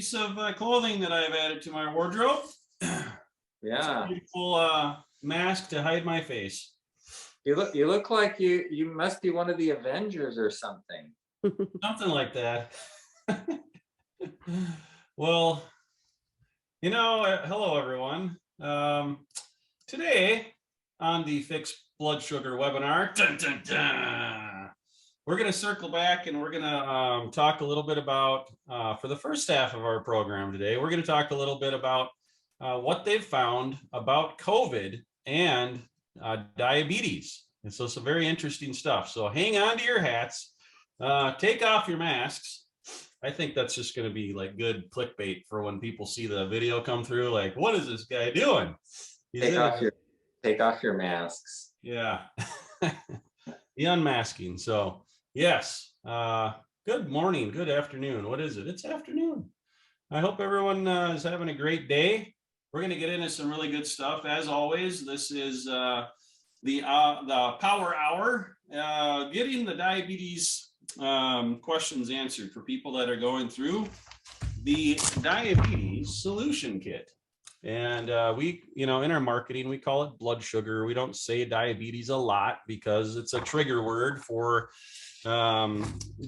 piece of clothing that I've added to my wardrobe. Yeah. It's a beautiful mask to hide my face. You look like you must be one of the Avengers or something. Something like that. Well, hello everyone. Today on the Fixed Blood Sugar webinar, we're going to circle back and we're going to talk a little bit about, for the first half of our program today, we're going to talk a little bit about what they've found about COVID and diabetes. And so some very interesting stuff. So hang on to your hats, take off your masks. I think that's just going to be like good clickbait for when people see the video come through. Like, what is this guy doing? Take off your masks. Yeah. The unmasking. So yes. Good morning. Good afternoon. What is it? It's afternoon. I hope everyone is having a great day. We're going to get into some really good stuff. As always, this is the Power Hour, getting the diabetes questions answered for people that are going through the diabetes solution kit. And we, in our marketing, we call it blood sugar. We don't say diabetes a lot because it's a trigger word for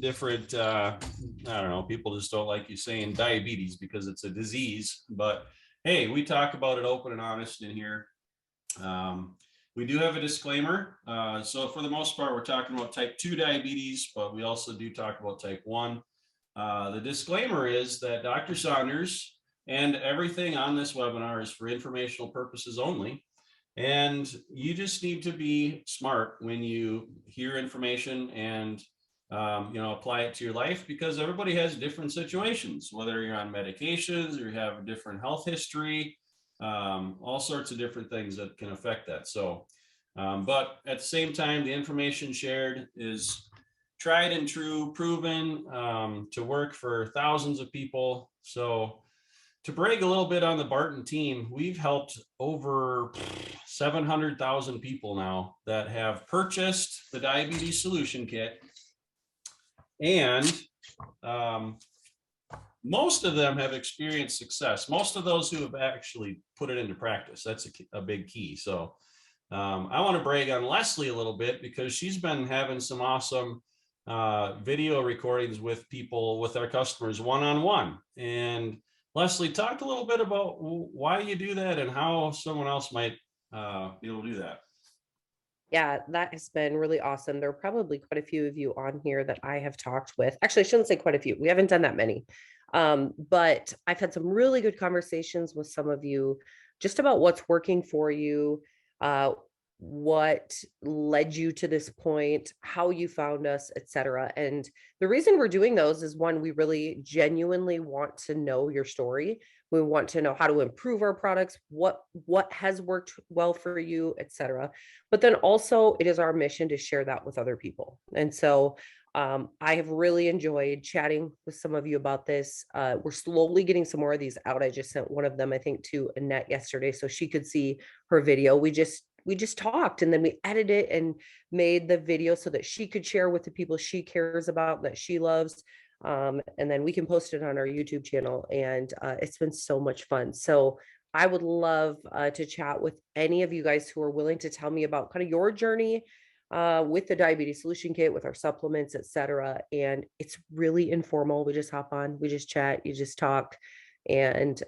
different, I don't know, people just don't like you saying diabetes because it's a disease. But hey, we talk about it open and honest in here. We do have a disclaimer. So for the most part, we're talking about type 2 diabetes, but we also do talk about type 1. The disclaimer is that Dr. Saunders and everything on this webinar is for informational purposes only. And you just need to be smart when you hear information and apply it to your life, because everybody has different situations, whether you're on medications or you have a different health history, all sorts of different things that can affect that. So, but at the same time, the information shared is tried and true, proven to work for thousands of people. So to brag a little bit on the Barton team, we've helped over 700,000 people now that have purchased the diabetes solution kit. And most of them have experienced success. Most of those who have actually put it into practice, that's a big key. So I want to brag on Leslie a little bit because she's been having some awesome video recordings with people, with our customers one-on-one. And Leslie, talk a little bit about why you do that and how someone else might be able to do that. Yeah, that has been really awesome. There are probably quite a few of you on here that I have talked with. Actually, I shouldn't say quite a few. We haven't done that many. But I've had some really good conversations with some of you just about what's working for you, what led you to this point, how you found us, etc. And the reason we're doing those is, one, we really genuinely want to know your story. We want to know how to improve our products, what has worked well for you, etc. But then also it is our mission to share that with other people. And so I have really enjoyed chatting with some of you about this. We're slowly getting some more of these out. I just sent one of them, I think, to Annette yesterday so she could see her video. We just talked, and then we edited it and made the video so that she could share with the people she cares about, that she loves. And then we can post it on our YouTube channel. And it's been so much fun. So I would love to chat with any of you guys who are willing to tell me about kind of your journey with the diabetes solution kit, with our supplements, etc. And it's really informal. We just hop on, we just chat, you just talk, and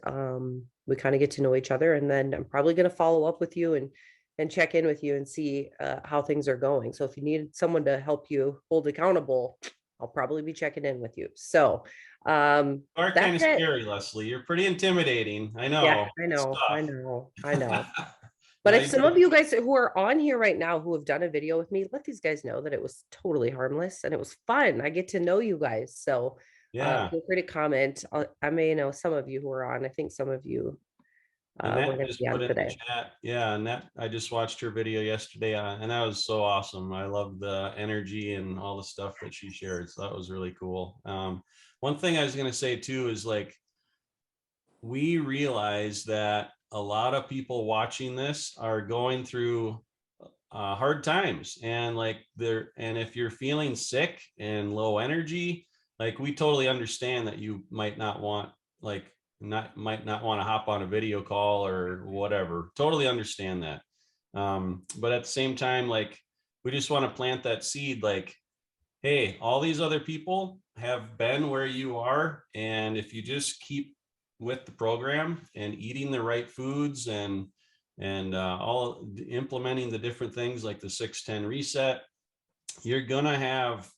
we kind of get to know each other. And then I'm probably going to follow up with you and check in with you and see how things are going. So if you need someone to help you hold accountable, I'll probably be checking in with you. So are kind of scary, Leslie. You're pretty intimidating. I know. Yeah, I know. But if some of you guys who are on here right now who have done a video with me, let these guys know that it was totally harmless and it was fun. I get to know you guys. So yeah, feel free to comment. I may know some of you who are on. I think some of you we're going to be on today. Chat. Yeah, Annette, I just watched her video yesterday, and that was so awesome. I love the energy and all the stuff that she shared. So that was really cool. One thing I was going to say too is, like, we realize that a lot of people watching this are going through hard times, and if you're feeling sick and low energy, like, we totally understand that you might not want like might not want to hop on a video call or whatever. Totally understand that. But at the same time, like we just want to plant that seed, like, hey, all these other people have been where you are. And if you just keep with the program and eating the right foods and all implementing the different things like the 6-10 reset, you're gonna have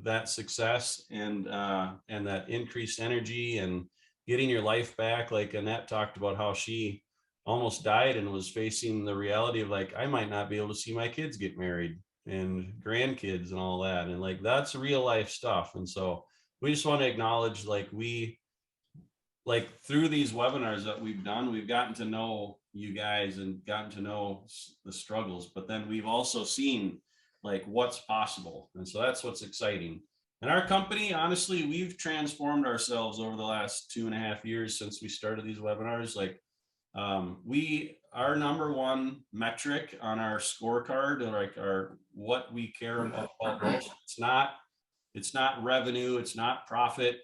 that success and that increased energy and getting your life back. Like Annette talked about how she almost died and was facing the reality of like, I might not be able to see my kids get married and grandkids and all that. And like, that's real life stuff. And so we just want to acknowledge, like through these webinars that we've done, we've gotten to know you guys and gotten to know the struggles, but then we've also seen like what's possible. And so that's what's exciting. And our company, honestly, we've transformed ourselves over the last 2.5 years since we started these webinars. Like our number one metric on our scorecard, like our what we care about most, it's not revenue, it's not profit,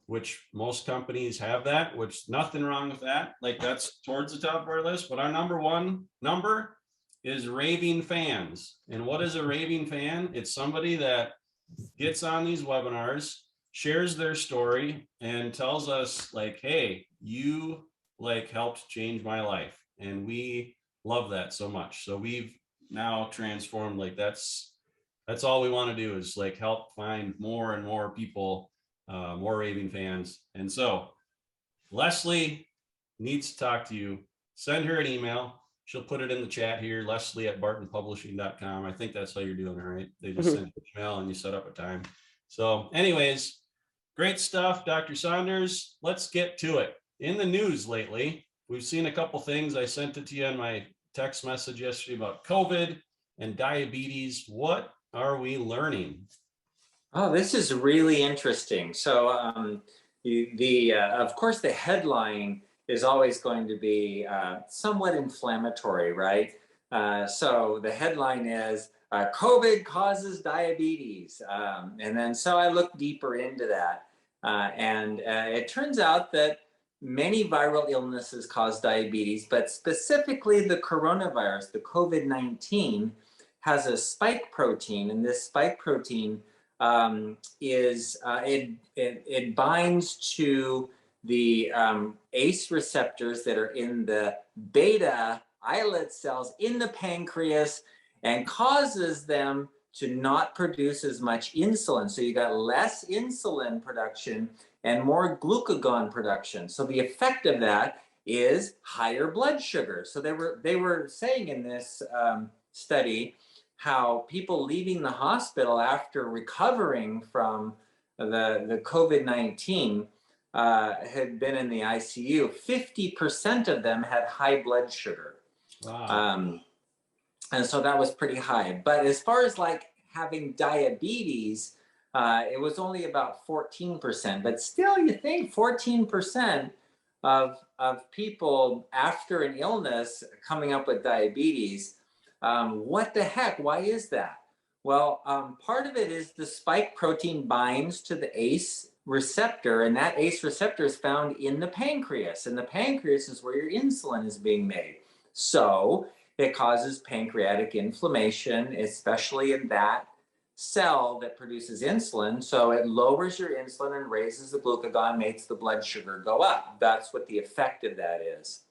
which most companies have that, which nothing wrong with that. Like that's towards the top of our list. But our number one number is raving fans. And what is a raving fan? It's somebody that gets on these webinars, shares their story, and tells us like, hey, you like helped change my life. And we love that so much. So we've now transformed, like that's all we want to do is like help find more and more people, more raving fans. And so Leslie needs to talk to you. Send her an email. She'll put it in the chat here, leslie@bartonpublishing.com. I think that's how you're doing it, right? They just send an email and you set up a time. So anyways, great stuff, Dr. Saunders. Let's get to it. In the news lately, we've seen a couple things. I sent it to you in my text message yesterday about COVID and diabetes. What are we learning? Oh, this is really interesting. So of course, the headline is always going to be somewhat inflammatory, right? So the headline is COVID causes diabetes. And then so I looked deeper into that. And it turns out that many viral illnesses cause diabetes, but specifically the coronavirus, the COVID-19, has a spike protein, and this spike protein it binds to the ACE receptors that are in the beta islet cells in the pancreas and causes them to not produce as much insulin. So you got less insulin production and more glucagon production. So the effect of that is higher blood sugar. So they were saying in this study how people leaving the hospital after recovering from the COVID-19 had been in the ICU, 50% of them had high blood sugar. Wow. And so that was pretty high. But as far as like having diabetes, it was only about 14%. But still, you think 14% of people after an illness coming up with diabetes. What the heck? Why is that? Well, part of it is the spike protein binds to the ACE receptor, and that ACE receptor is found in the pancreas, and the pancreas is where your insulin is being made. So it causes pancreatic inflammation, especially in that cell that produces insulin. So it lowers your insulin and raises the glucagon, makes the blood sugar go up. That's what the effect of that is.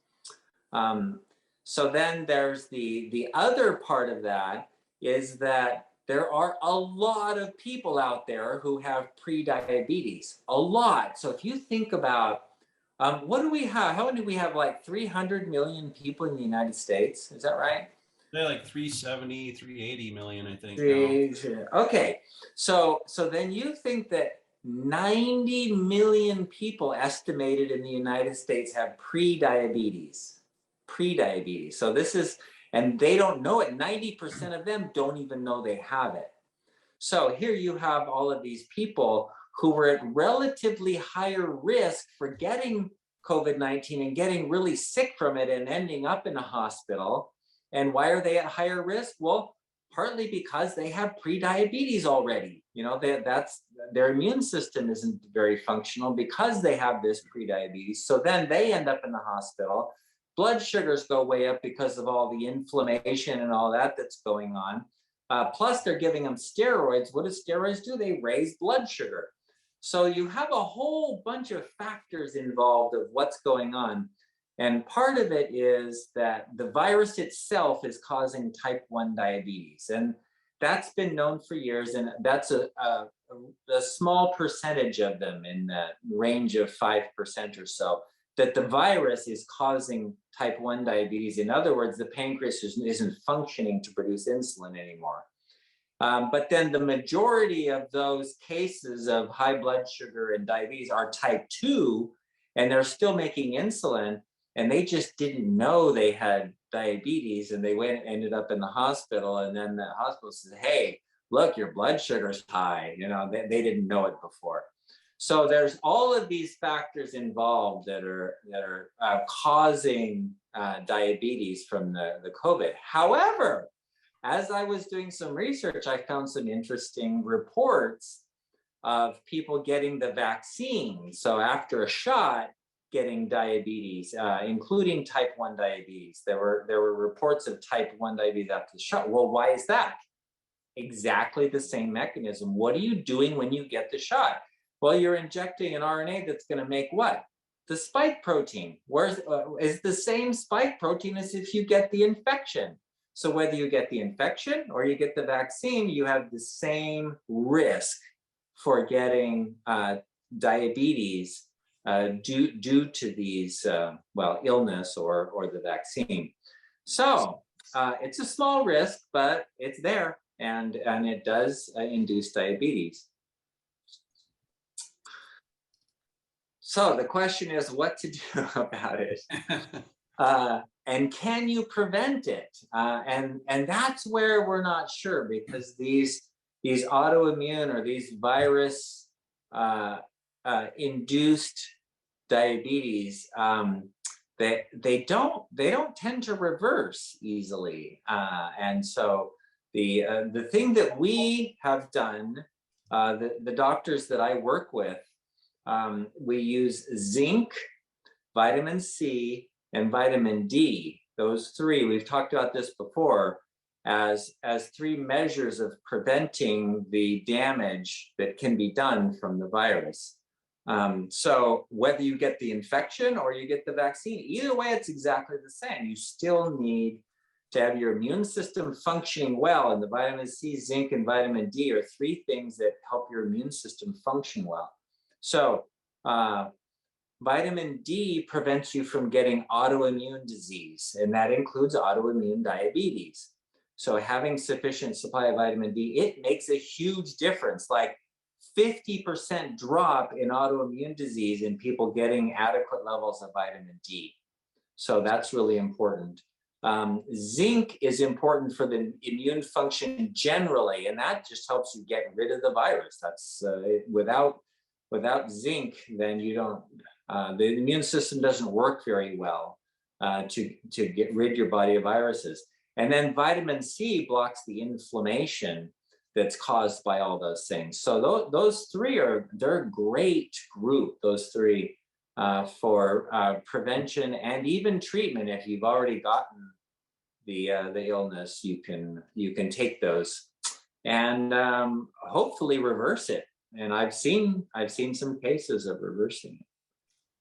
So then there's the other part of that is that there are a lot of people out there who have pre-diabetes, a lot. So if you think about, what do we have? How many do we have? Like 300 million people in the United States. Is that right? They're like 370, 380 million, I think. Okay. So then you think that 90 million people estimated in the United States have pre-diabetes. So this is, and they don't know it. 90% of them don't even know they have it. So here you have all of these people who were at relatively higher risk for getting COVID-19 and getting really sick from it and ending up in a hospital. And why are they at higher risk? Well, partly because they have pre-diabetes already. You know, that's their immune system isn't very functional because they have this pre-diabetes. So then they end up in the hospital. Blood sugars go way up because of all the inflammation and all that that's going on. Plus, they're giving them steroids. What do steroids do? They raise blood sugar. So you have a whole bunch of factors involved of what's going on. And part of it is that the virus itself is causing type 1 diabetes. And that's been known for years. And that's a small percentage of them, in the range of 5% or so, that the virus is causing type 1 diabetes. In other words, the pancreas isn't functioning to produce insulin anymore. But then the majority of those cases of high blood sugar and diabetes are type 2, and they're still making insulin, and they just didn't know they had diabetes, and they ended up in the hospital, and then the hospital says, hey, look, your blood sugar's high. You know, they didn't know it before. So there's all of these factors involved that are causing diabetes from the COVID. However, as I was doing some research, I found some interesting reports of people getting the vaccine. So after a shot, getting diabetes, including type 1 diabetes. There were reports of type 1 diabetes after the shot. Well, why is that? Exactly the same mechanism. What are you doing when you get the shot? Well, you're injecting an RNA that's going to make what? The spike protein. Is the same spike protein as if you get the infection. So whether you get the infection or you get the vaccine, you have the same risk for getting diabetes due to these, illness or the vaccine. So it's a small risk, but it's there, and it does induce diabetes. So the question is what to do about it. And can you prevent it? And that's where we're not sure, because these autoimmune or these virus induced diabetes, they don't tend to reverse easily. And so the thing that we have done, the doctors that I work with, we use zinc, vitamin C, and vitamin D. Those three, we've talked about this before, as three measures of preventing the damage that can be done from the virus. So whether you get the infection or you get the vaccine, either way, it's exactly the same. You still need to have your immune system functioning well, and the vitamin C, zinc, and vitamin D are three things that help your immune system function well. So vitamin D prevents you from getting autoimmune disease, and that includes autoimmune diabetes. So having sufficient supply of vitamin D, it makes a huge difference, like 50% drop in autoimmune disease in people getting adequate levels of vitamin D. So that's really important. Zinc is important for the immune function generally, and that just helps you get rid of the virus. That's without zinc, then you don't, the immune system doesn't work very well to get rid of your body of viruses. And then vitamin C blocks the inflammation that's caused by all those things. So those three they're a great group, those three, for prevention and even treatment. If you've already gotten the illness, you can take those and hopefully reverse it. And I've seen some cases of reversing it.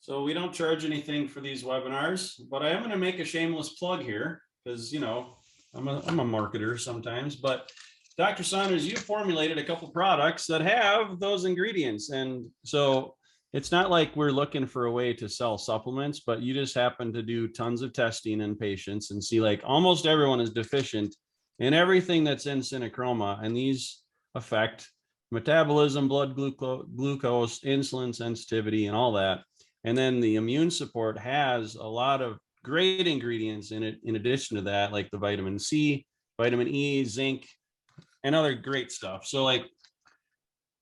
So we don't charge anything for these webinars, but I am going to make a shameless plug here because, you know, I'm a marketer sometimes. But Dr. Saunders, you formulated a couple products that have those ingredients, and so it's not like we're looking for a way to sell supplements, but you just happen to do tons of testing in patients and see like almost everyone is deficient in everything that's in synachroma, and these affect metabolism, blood glucose, insulin sensitivity, and all that. And then the immune support has a lot of great ingredients in it, in addition to that, like the vitamin C, vitamin E, zinc, and other great stuff. So like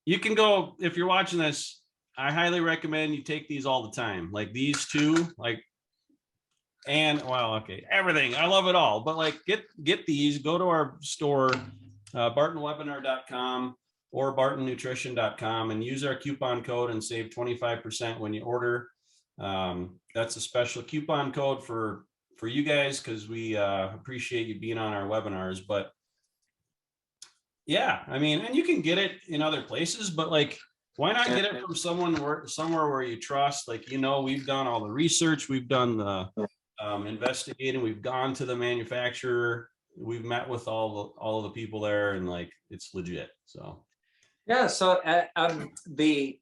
you can go, if you're watching this, I highly recommend you take these all the time. Like these two, like, and well, okay, everything. I love it all. But like get these, go to our store, bartonwebinar.com or bartonnutrition.com, and use our coupon code and save 25% when you order. That's a special coupon code for you guys, because we appreciate you being on our webinars. But yeah, I mean, and you can get it in other places, but like, why not get it from somewhere where you trust? Like, we've done all the research, we've done the investigating, we've gone to the manufacturer, we've met with all of the people there, and like, it's legit. So yeah, so the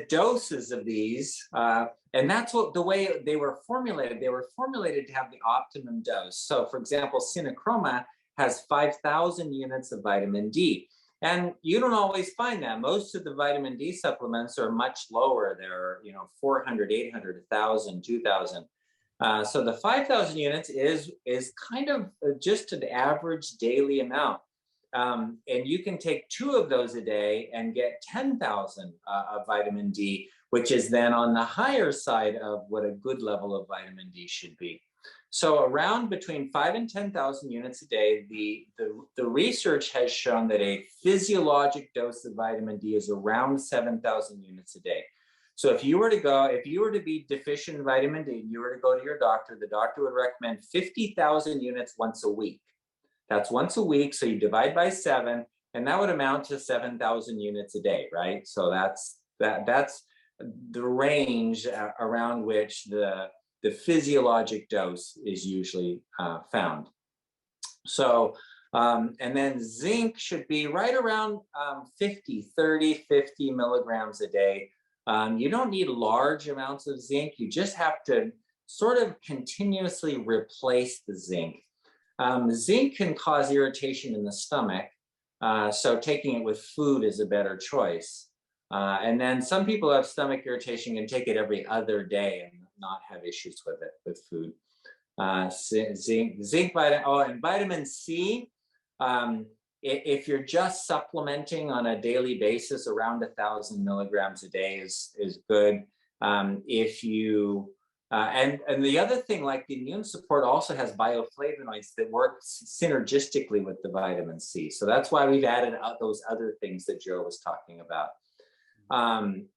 doses of these, and that's what the way they were formulated. They were formulated to have the optimum dose. So, for example, Synachroma has 5,000 units of vitamin D. And you don't always find that. Most of the vitamin D supplements are much lower. They're 400, 800, 1,000, 2,000. So the 5,000 units is kind of just an average daily amount. And you can take 2 of those a day and get 10,000 of vitamin D, which is then on the higher side of what a good level of vitamin D should be. So around between 5 and 10,000 units a day, the research has shown that a physiologic dose of vitamin D is around 7,000 units a day. So if you were to be deficient in vitamin D, and you were to go to your doctor, the doctor would recommend 50,000 units once a week. That's once a week. So you divide by 7, and that would amount to 7,000 units a day, right? So that's the range around which the physiologic dose is usually found. So, and then zinc should be right around 50 milligrams a day. You don't need large amounts of zinc. You just have to sort of continuously replace the zinc. Zinc can cause irritation in the stomach, so taking it with food is a better choice. And then some people who have stomach irritation can take it every other day and not have issues with it with food. Zinc, and vitamin C. If you're just supplementing on a daily basis, around 1,000 milligrams a day is good. If you and the other thing, like the immune support, also has bioflavonoids that work synergistically with the vitamin C. So that's why we've added those other things that Joe was talking about.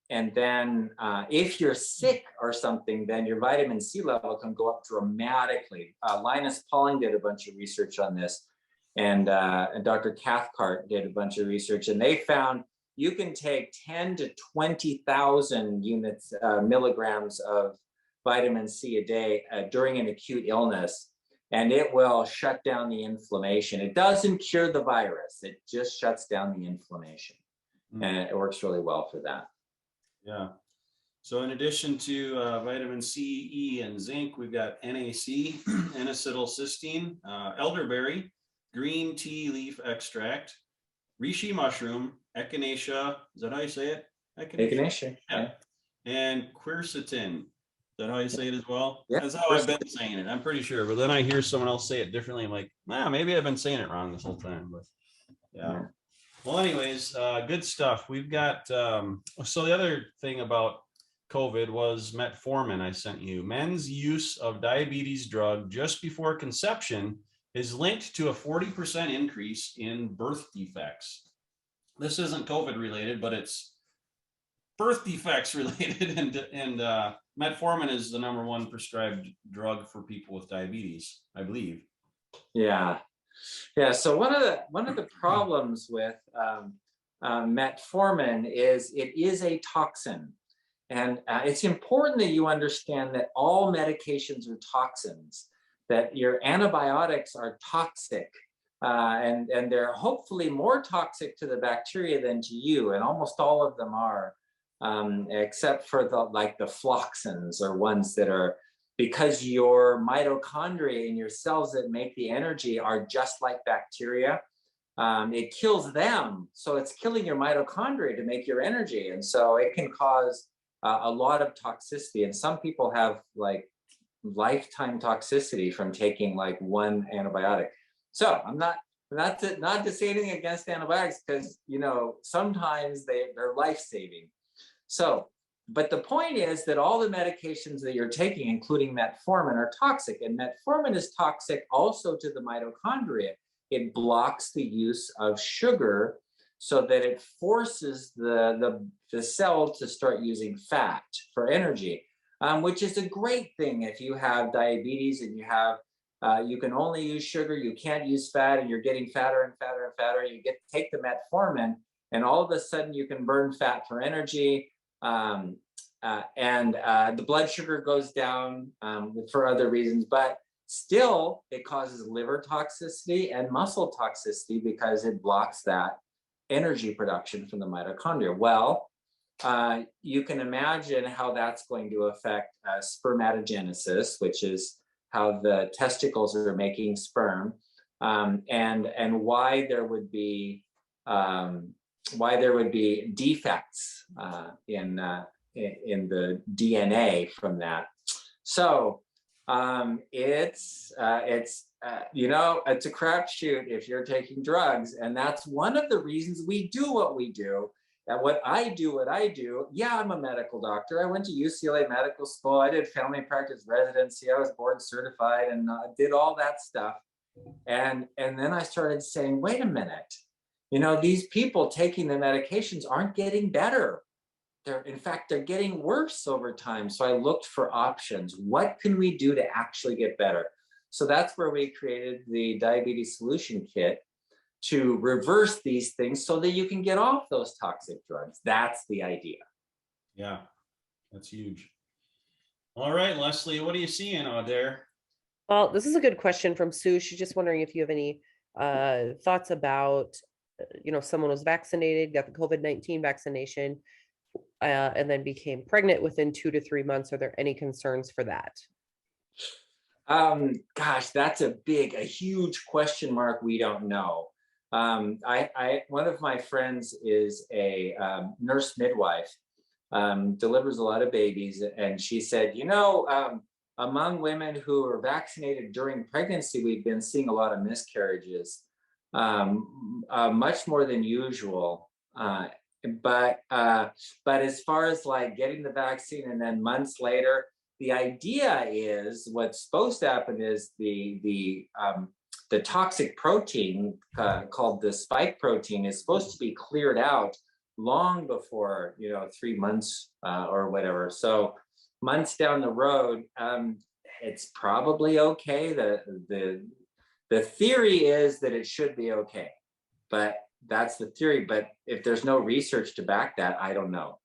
And then if you're sick or something, then your vitamin C level can go up dramatically. Linus Pauling did a bunch of research on this, and Dr. Cathcart did a bunch of research, and they found you can take 10 to 20,000 units, milligrams of vitamin C a day during an acute illness, and it will shut down the inflammation. It doesn't cure the virus, it just shuts down the inflammation. And it works really well for that. Yeah. So in addition to vitamin C, E, and zinc, we've got NAC, N-acetylcysteine, elderberry, green tea leaf extract, reishi mushroom, echinacea. Is that how you say it? Echinacea. Yeah. And quercetin. Is that how you say it as well? Yeah. That's how I've been saying it. I'm pretty sure. But then I hear someone else say it differently. I'm like, maybe I've been saying it wrong this whole time. But yeah. Well, anyways, good stuff. We've got, so the other thing about COVID was metformin I sent you. Men's use of diabetes drug just before conception is linked to a 40% increase in birth defects. This isn't COVID related, but it's birth defects related, and metformin is the #1 prescribed drug for people with diabetes, I believe. Yeah. So one of the problems with metformin is it is a toxin, and it's important that you understand that all medications are toxins. That your antibiotics are toxic, and they're hopefully more toxic to the bacteria than to you, and almost all of them are, except for the floxins, or ones that are, because your mitochondria in your cells that make the energy are just like bacteria. It kills them, so it's killing your mitochondria to make your energy, and so it can cause a lot of toxicity. And some people have like lifetime toxicity from taking like one antibiotic. So I'm not to say anything against antibiotics, because sometimes they're life-saving. So, but the point is that all the medications that you're taking, including metformin, are toxic, and metformin is toxic also to the mitochondria. it blocks the use of sugar so that it forces the cell to start using fat for energy, which is a great thing if you have diabetes and you can only use sugar, you can't use fat, and you're getting fatter and fatter and fatter. You take the metformin, and all of a sudden you can burn fat for energy, and the blood sugar goes down for other reasons, but still it causes liver toxicity and muscle toxicity because it blocks that energy production from the mitochondria. Well, you can imagine how that's going to affect spermatogenesis, which is how the testicles are making sperm, and why there would be defects in the DNA from that. So it's a crapshoot if you're taking drugs, and that's one of the reasons we do what we do. And what I do, yeah, I'm a medical doctor. I went to UCLA Medical School. I did family practice residency. I was board certified and did all that stuff. And then I started saying, wait a minute, these people taking the medications aren't getting better. In fact, they're getting worse over time. So I looked for options. What can we do to actually get better? So that's where we created the Diabetes Solution Kit, to reverse these things so that you can get off those toxic drugs. That's the idea. Yeah, that's huge. All right, Leslie, what are you seeing out there? Well, this is a good question from Sue. She's just wondering if you have any thoughts about, someone was vaccinated, got the COVID-19 vaccination, and then became pregnant within 2 to 3 months. Are there any concerns for that? Gosh, that's a huge question mark. We don't know. One of my friends is a nurse midwife, delivers a lot of babies, and she said, among women who are vaccinated during pregnancy, we've been seeing a lot of miscarriages, much more than usual. But as far as like getting the vaccine and then months later, the idea is what's supposed to happen is the toxic protein called the spike protein is supposed to be cleared out long before 3 months or whatever. So months down the road, it's probably okay. The theory is that it should be okay, but that's the theory. But if there's no research to back that, I don't know.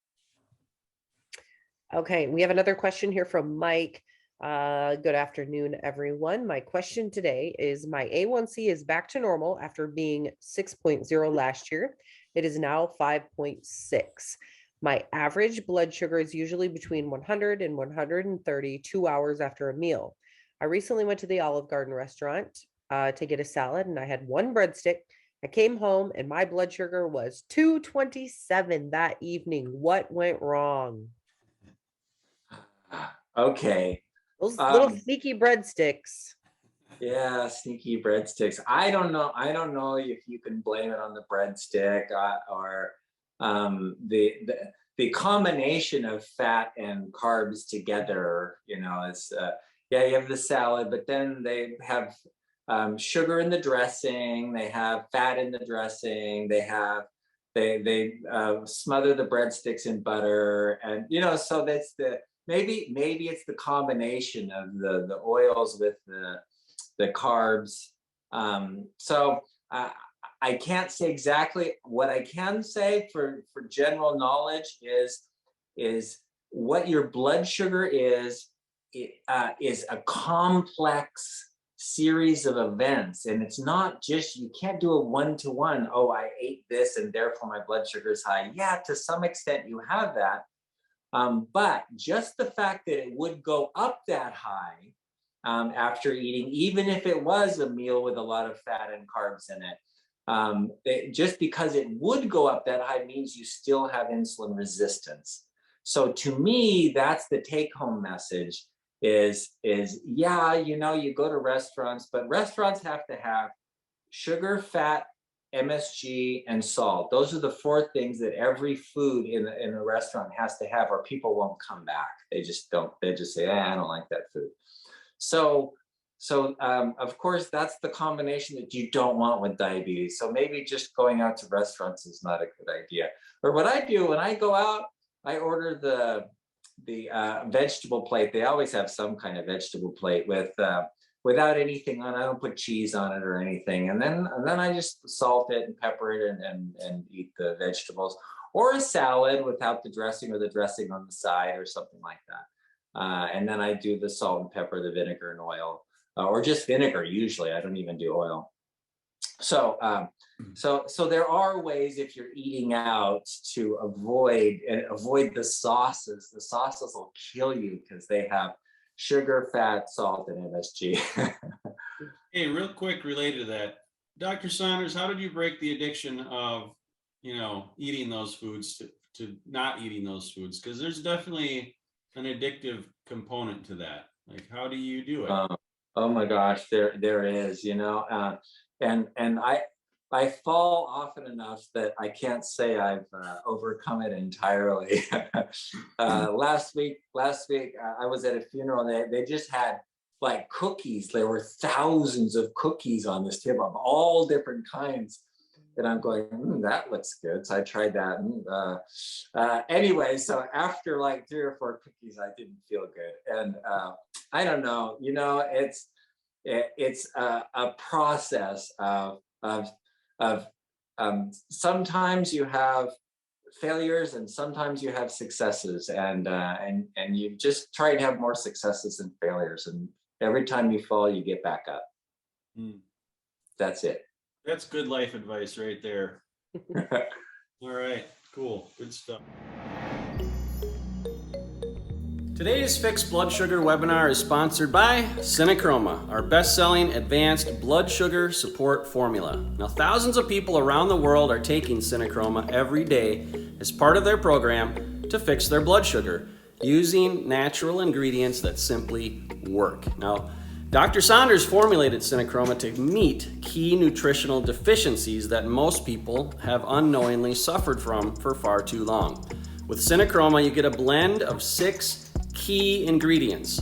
Okay, we have another question here from Mike. Good afternoon, everyone. My question today is my A1C is back to normal after being 6.0 last year. It is now 5.6. My average blood sugar is usually between 100 and 130 2 hours after a meal. I recently went to the Olive Garden restaurant to get a salad, and I had one breadstick. I came home and my blood sugar was 227 that evening. What went wrong? Okay. Those little sneaky breadsticks. Yeah, sneaky breadsticks. I don't know if you can blame it on the breadstick or the combination of fat and carbs together. It's you have the salad, but then they have sugar in the dressing. They have fat in the dressing. They smother the breadsticks in butter, and so that's maybe it's the combination of the oils with the carbs. So I can't say exactly. What I can say for general knowledge is what your blood sugar is a complex series of events, and it's not just, you can't do a one-to-one. Oh, I ate this and therefore my blood sugar is high. Yeah, to some extent you have that. But just the fact that it would go up that high after eating, even if it was a meal with a lot of fat and carbs in it, just because it would go up that high means you still have insulin resistance. So to me, that's the take-home message is yeah, you go to restaurants, but restaurants have to have sugar, fat, MSG, and salt. Those are the 4 things that every food in a restaurant has to have, or people won't come back. They just say, I don't like that food. So of course, that's the combination that you don't want with diabetes. So maybe just going out to restaurants is not a good idea. Or what I do when I go out, I order the vegetable plate. They always have some kind of vegetable plate without anything on. I don't put cheese on it or anything, and then I just salt it and pepper it and eat the vegetables, or a salad without the dressing, or the dressing on the side, or something like that. And then I do the salt and pepper, the vinegar and oil, or just vinegar. Usually, I don't even do oil. So there are ways, if you're eating out, to avoid the sauces. The sauces will kill you because they have sugar, fat, salt, and MSG. Hey, real quick, related to that, Dr. Saunders, how did you break the addiction of, eating those foods to not eating those foods? Because there's definitely an addictive component to that. Like, how do you do it? Oh my gosh, there is, and I fall often enough that I can't say I've overcome it entirely. Last week, I was at a funeral. They just had like cookies. There were thousands of cookies on this table of all different kinds. And I'm going, that looks good. So I tried that. Anyway, so after like 3 or 4 cookies, I didn't feel good. And I don't know, it's a process of sometimes you have failures and sometimes you have successes, and you just try to have more successes than failures. And every time you fall, you get back up. That's it. That's good life advice right there. All right, cool, good stuff. Today's Fixed Blood Sugar webinar is sponsored by Synachroma, our best-selling advanced blood sugar support formula. Now, thousands of people around the world are taking Synachroma every day as part of their program to fix their blood sugar using natural ingredients that simply work. Now, Dr. Saunders formulated Synachroma to meet key nutritional deficiencies that most people have unknowingly suffered from for far too long. With Synachroma, you get a blend of 6 key ingredients.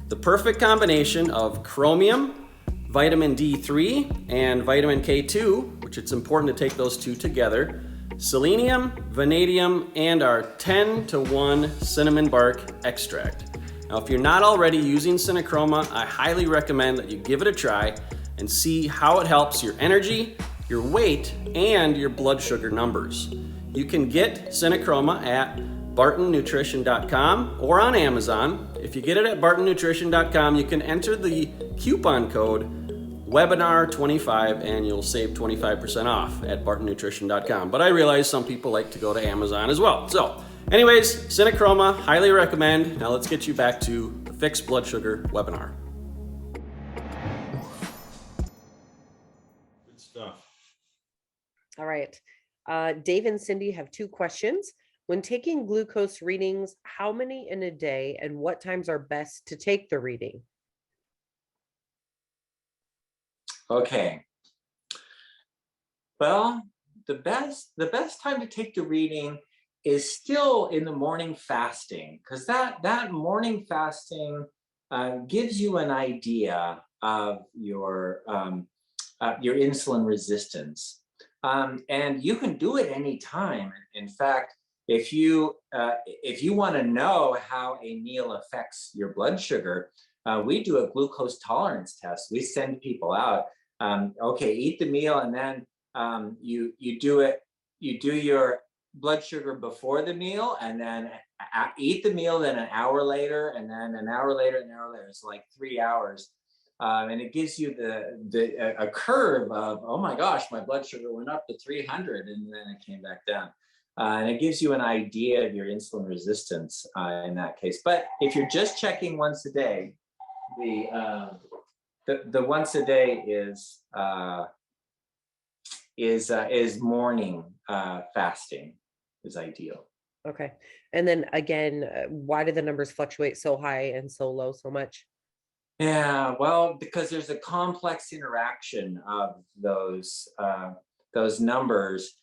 The perfect combination of chromium, vitamin D3, and vitamin K2, which it's important to take those 2 together, selenium, vanadium, and our 10-to-1 cinnamon bark extract. Now, if you're not already using Synachroma, I highly recommend that you give it a try and see how it helps your energy, your weight, and your blood sugar numbers. You can get Synachroma at bartonnutrition.com or on Amazon. If you get it at bartonnutrition.com, you can enter the coupon code webinar25 and you'll save 25% off at bartonnutrition.com. But I realize some people like to go to Amazon as well. So anyways, Synachroma, highly recommend. Now let's get you back to the Fixed Blood Sugar webinar. Good stuff. All right. Dave and Cindy have 2 questions. When taking glucose readings, how many in a day and what times are best to take the reading? Okay. Well, the best time to take the reading is still in the morning fasting, because that morning fasting gives you an idea of your insulin resistance, and you can do it anytime. In fact, if you want to know how a meal affects your blood sugar, we do a glucose tolerance test. We send people out. Okay, eat the meal, and then you do your blood sugar before the meal, and then eat the meal, then an hour later, and then an hour later, an hour later. It's like 3 hours, and it gives you a curve of, oh my gosh, my blood sugar went up to 300, and then it came back down. And it gives you an idea of your insulin resistance in that case. But if you're just checking once a day, the once a day is morning fasting is ideal. Okay. And then again, why do the numbers fluctuate so high and so low so much? Yeah, well, because there's a complex interaction of those numbers.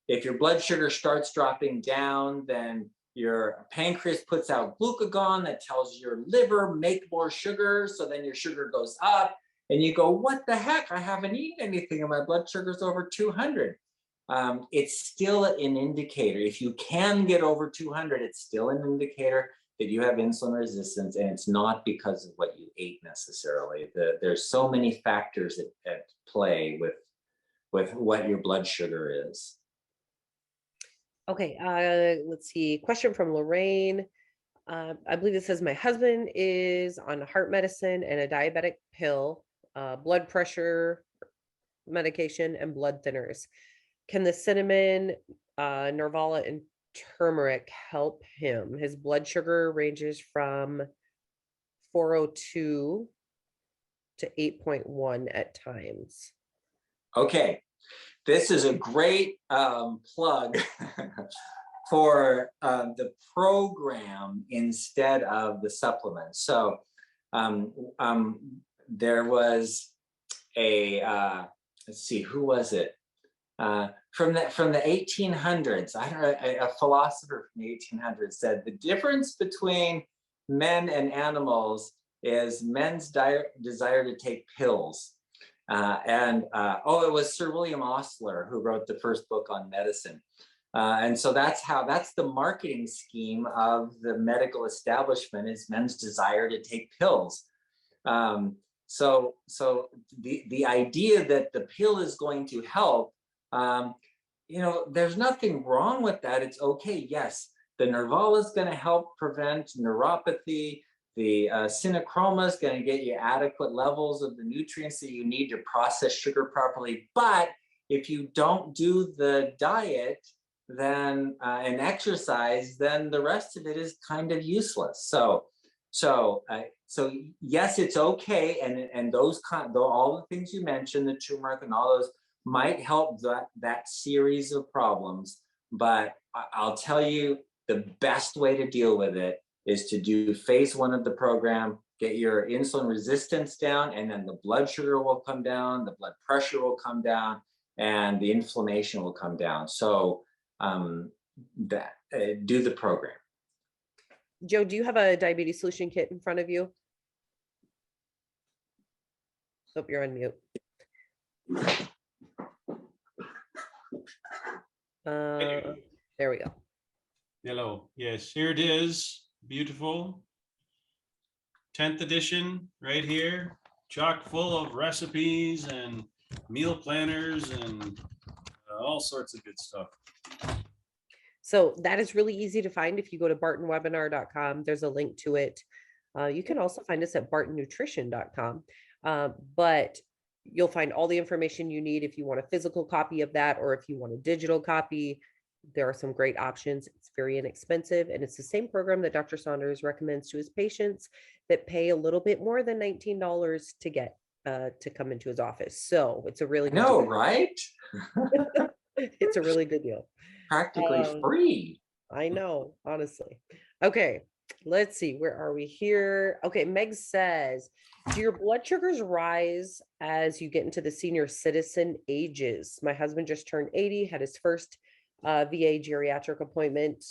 If your blood sugar starts dropping down, then your pancreas puts out glucagon that tells your liver make more sugar, so then your sugar goes up, and you go, what the heck, I haven't eaten anything and my blood sugar's over 200. It's still an indicator. If you can get over 200, it's still an indicator that you have insulin resistance, and it's not because of what you ate necessarily. There's so many factors at play with what your blood sugar is. Okay, let's see. Question from Lorraine. I believe it says my husband is on heart medicine and a diabetic pill, blood pressure medication, and blood thinners. Can the cinnamon, nervala, and turmeric help him? His blood sugar ranges from 402 to 8.1 at times. Okay, this is a great plug for the program instead of the supplement. So there was a, let's see, who was it? From the 1800s, I don't know, a philosopher from the 1800s said the difference between men and animals is men's desire to take pills. It was Sir William Osler who wrote the first book on medicine. And so that's the marketing scheme of the medical establishment, is men's desire to take pills. So the idea that the pill is going to help, there's nothing wrong with that. It's okay. Yes, the nervala is going to help prevent neuropathy. The synochroma is going to get you adequate levels of the nutrients that you need to process sugar properly. But if you don't do the diet, then and exercise, then the rest of it is kind of useless. So yes, it's okay, and those all the things you mentioned, the turmeric and all those, might help that series of problems. But I'll tell you, the best way to deal with it is to do phase 1 of the program, get your insulin resistance down, and then the blood sugar will come down, the blood pressure will come down, and the inflammation will come down. So do the program. Joe, do you have a diabetes solution kit in front of you? Hope you're on mute. There we go. Hello. Yes, here it is. Beautiful. 10th edition right here. Chock full of recipes and meal planners and all sorts of good stuff. So that is really easy to find. If you go to bartonwebinar.com, there's a link to it. You can also find us at bartonnutrition.com. But you'll find all the information you need if you want a physical copy of that, or if you want a digital copy. There are some great options. It's very inexpensive, and it's the same program that Dr. Saunders recommends to his patients that pay a little bit more than $19 to get to come into his office. So it's a really good deal. Right? It's a really good deal. Practically free. I know, honestly. Okay, let's see. Where are we here? Okay, Meg says, do your blood sugars rise as you get into the senior citizen ages? My husband just turned 80, had his first VA geriatric appointment.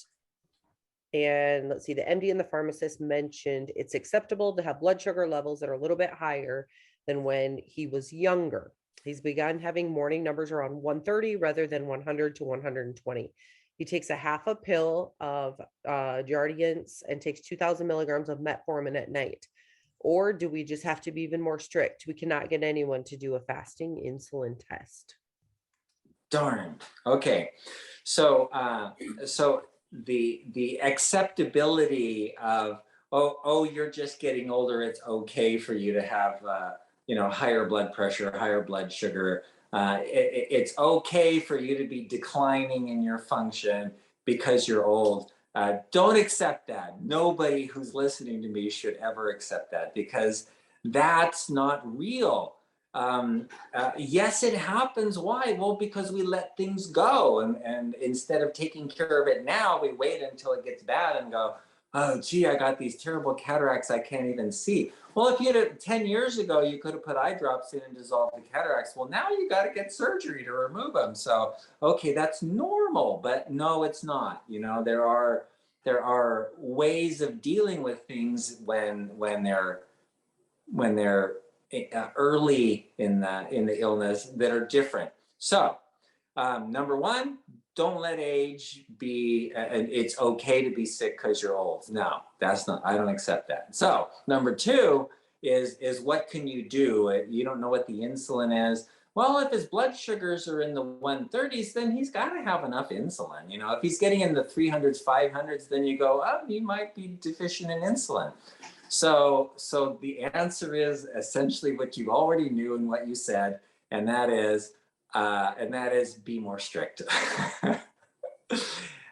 And let's see, the MD and the pharmacist mentioned it's acceptable to have blood sugar levels that are a little bit higher than when he was younger. He's begun having morning numbers around 130 rather than 100 to 120. He takes a half a pill of Jardiance and takes 2,000 milligrams of metformin at night. Or do we just have to be even more strict? We cannot get anyone to do a fasting insulin test. Darn. Okay. So the acceptability of, you're just getting older, it's okay for you to have higher blood pressure, higher blood sugar. It's okay for you to be declining in your function because you're old. Don't accept that. Nobody who's listening to me should ever accept that, because that's not real. Yes, it happens. Why? Well, because we let things go. And instead of taking care of it now, we wait until it gets bad and go, oh, gee, I got these terrible cataracts I can't even see. Well, if you had it 10 years ago, you could have put eye drops in and dissolved the cataracts. Well, now you got to get surgery to remove them. So, okay, that's normal, but no, it's not. There are ways of dealing with things when they're early in the illness that are different. So number one, don't let age be, it's okay to be sick because you're old. No, that's not, I don't accept that. So number two is what can you do? You don't know what the insulin is. Well, if his blood sugars are in the 130s, then he's got to have enough insulin. You know, if he's getting in the 300s, 500s, then you go, oh, he might be deficient in insulin. So the answer is essentially what you already knew and what you said, and that is be more strict.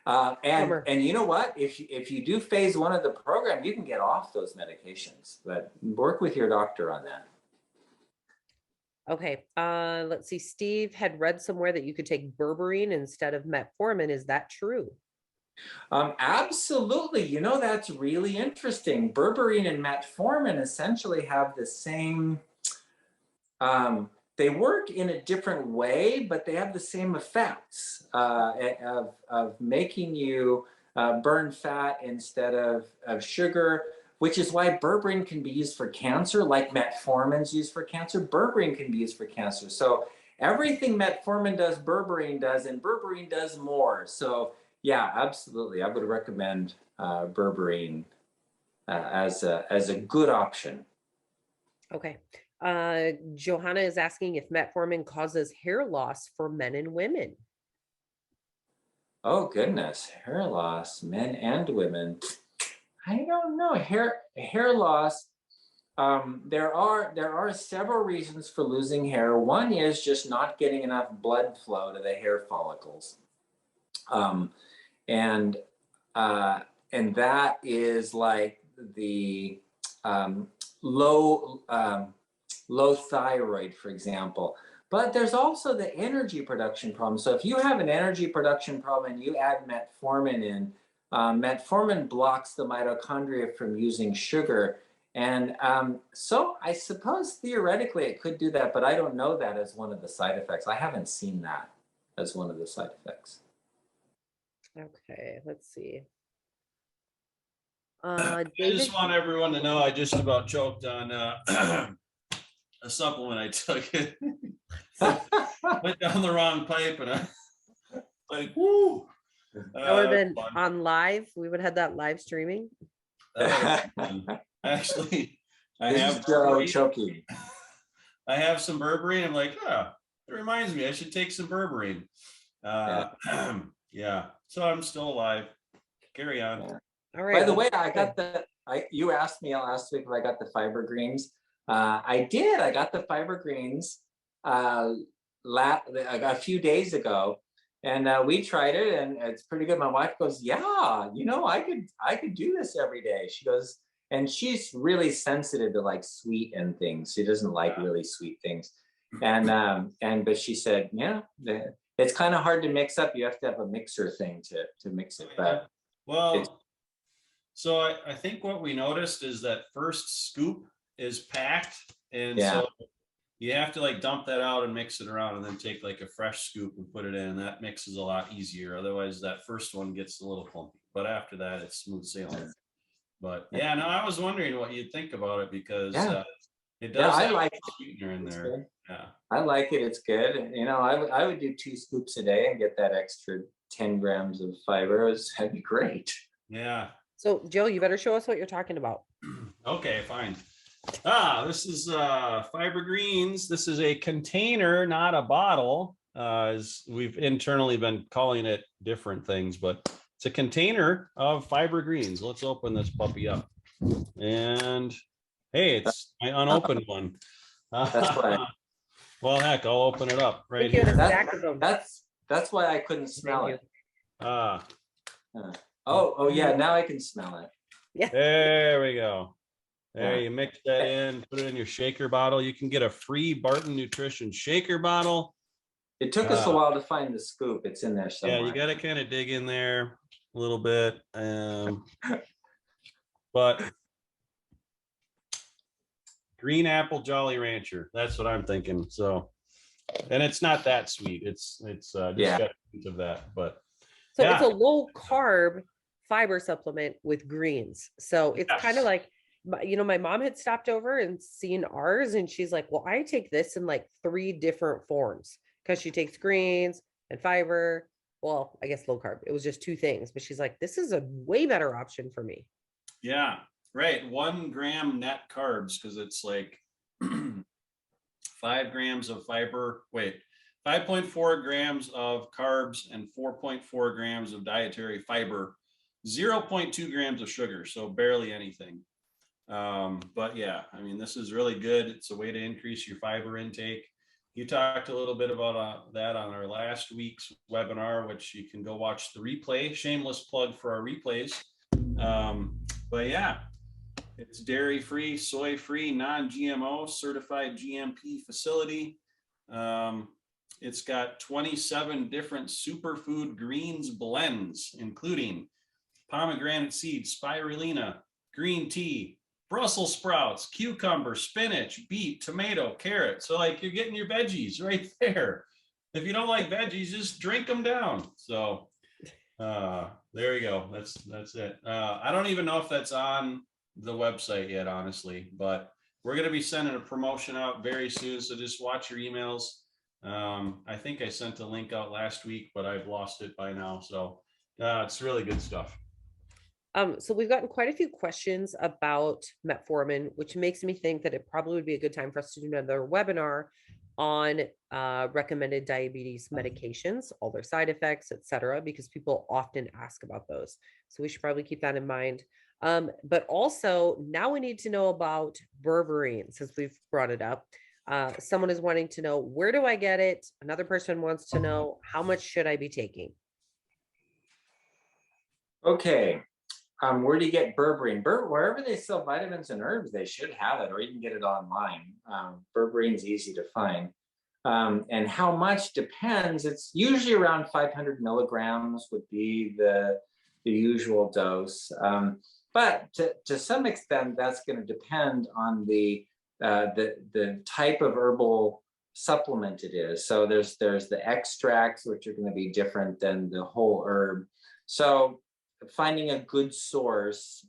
And you know what? If you do phase one of the program, you can get off those medications, but work with your doctor on that. Okay. Let's see. Steve had read somewhere that you could take berberine instead of metformin. Is that true? Absolutely. You know, that's really interesting. Berberine and metformin essentially have the same, they work in a different way, but they have the same effects of making you burn fat instead of sugar, which is why berberine can be used for cancer, like metformin's used for cancer. Berberine can be used for cancer. So everything metformin does, berberine does, and berberine does more. So yeah, absolutely. I would recommend berberine as a good option. Okay. Johanna is asking if metformin causes hair loss for men and women. Oh goodness, hair loss, men and women. I don't know. Hair loss. There are several reasons for losing hair. One is just not getting enough blood flow to the hair follicles. And that is like the low thyroid, for example. But there's also the energy production problem. So if you have an energy production problem and you add metformin in, metformin blocks the mitochondria from using sugar. And so I suppose theoretically it could do that, but I don't know that as one of the side effects. I haven't seen that as one of the side effects. Okay, let's see. I David, just want everyone to know I just about choked on a supplement I took. Went down the wrong pipe and I like, whoo. that would have been on live. We would have had that live streaming. Actually, I This have is Joe choking. I have some berberine. I'm like, it reminds me I should take some berberine. Yeah. So I'm still alive. Carry on. Yeah. All right. By the way, I got you asked me last week if I got the fiber greens. I did. I got the fiber greens a few days ago, and we tried it, and it's pretty good. My wife goes, "Yeah, you know, I could do this every day." She goes, and she's really sensitive to like sweet and things. She doesn't like really sweet things, but she said, "Yeah, it's kind of hard to mix up. You have to have a mixer thing to mix it." But well, so I think what we noticed is that first scoop is packed, and so you have to like dump that out and mix it around, and then take like a fresh scoop and put it in. And that mix is a lot easier. Otherwise, that first one gets a little clumpy. But after that, it's smooth sailing. But yeah, no, I was wondering what you'd think about it because it does have like a sweetener in there. Yeah, I like it. It's good. You know, I would do 2 scoops a day and get that extra 10 grams of fiber. That'd be great. yeah. So Joe, you better show us what you're talking about. Okay, fine. This is Fiber Greens. This is a container, not a bottle. As we've internally been calling it different things, but it's a container of Fiber Greens. Let's open this puppy up. And hey, it's my unopened one. That's why. Well, heck, I'll open it up right Thank you. here. That's why I couldn't smell it. Oh yeah, now I can smell it. Yeah. There we go. There, you mix that in, put it in your shaker bottle. You can get a free Barton Nutrition shaker bottle. It took us a while to find the scoop. It's in there somewhere. Yeah, you got to kind of dig in there a little bit. But green apple Jolly Rancher, that's what I'm thinking. So, and it's not that sweet. It's just got a hint of that, but so it's a low carb fiber supplement with greens. So it's kind of Yes. like, my mom had stopped over and seen ours, and she's like, well, I take this in like 3 different forms because she takes greens and fiber. Well, I guess low carb. It was just 2 things, but she's like, this is a way better option for me. Yeah, right. 1 gram net carbs, because it's like 5 grams of fiber. Wait, 5.4 grams of carbs and 4.4 grams of dietary fiber, 0.2 grams of sugar. So barely anything. But yeah, I mean, this is really good. It's a way to increase your fiber intake. You talked a little bit about that on our last week's webinar, which you can go watch the replay. Shameless plug for our replays. But yeah, it's dairy-free, soy-free, non-GMO, certified GMP facility. It's got 27 different superfood greens blends, including pomegranate seeds, spirulina, green tea, Brussels sprouts, cucumber, spinach, beet, tomato, carrot. So like you're getting your veggies right there. If you don't like veggies, just drink them down. So there you go. That's it. I don't even know if that's on the website yet, honestly, but we're going to be sending a promotion out very soon. So just watch your emails. I think I sent a link out last week, but I've lost it by now. So it's really good stuff. So we've gotten quite a few questions about metformin, which makes me think that it probably would be a good time for us to do another webinar on recommended diabetes medications, all their side effects, etc., because people often ask about those. So we should probably keep that in mind. But also now we need to know about berberine, since we've brought it up. Someone is wanting to know, where do I get it? Another person wants to know, how much should I be taking? Okay. Where do you get berberine? Wherever they sell vitamins and herbs, they should have it, or you can get it online. Berberine's easy to find. And how much depends. It's usually around 500 milligrams would be the usual dose. But to some extent, that's going to depend on the type of herbal supplement it is. So there's the extracts, which are going to be different than the whole herb. So finding a good source,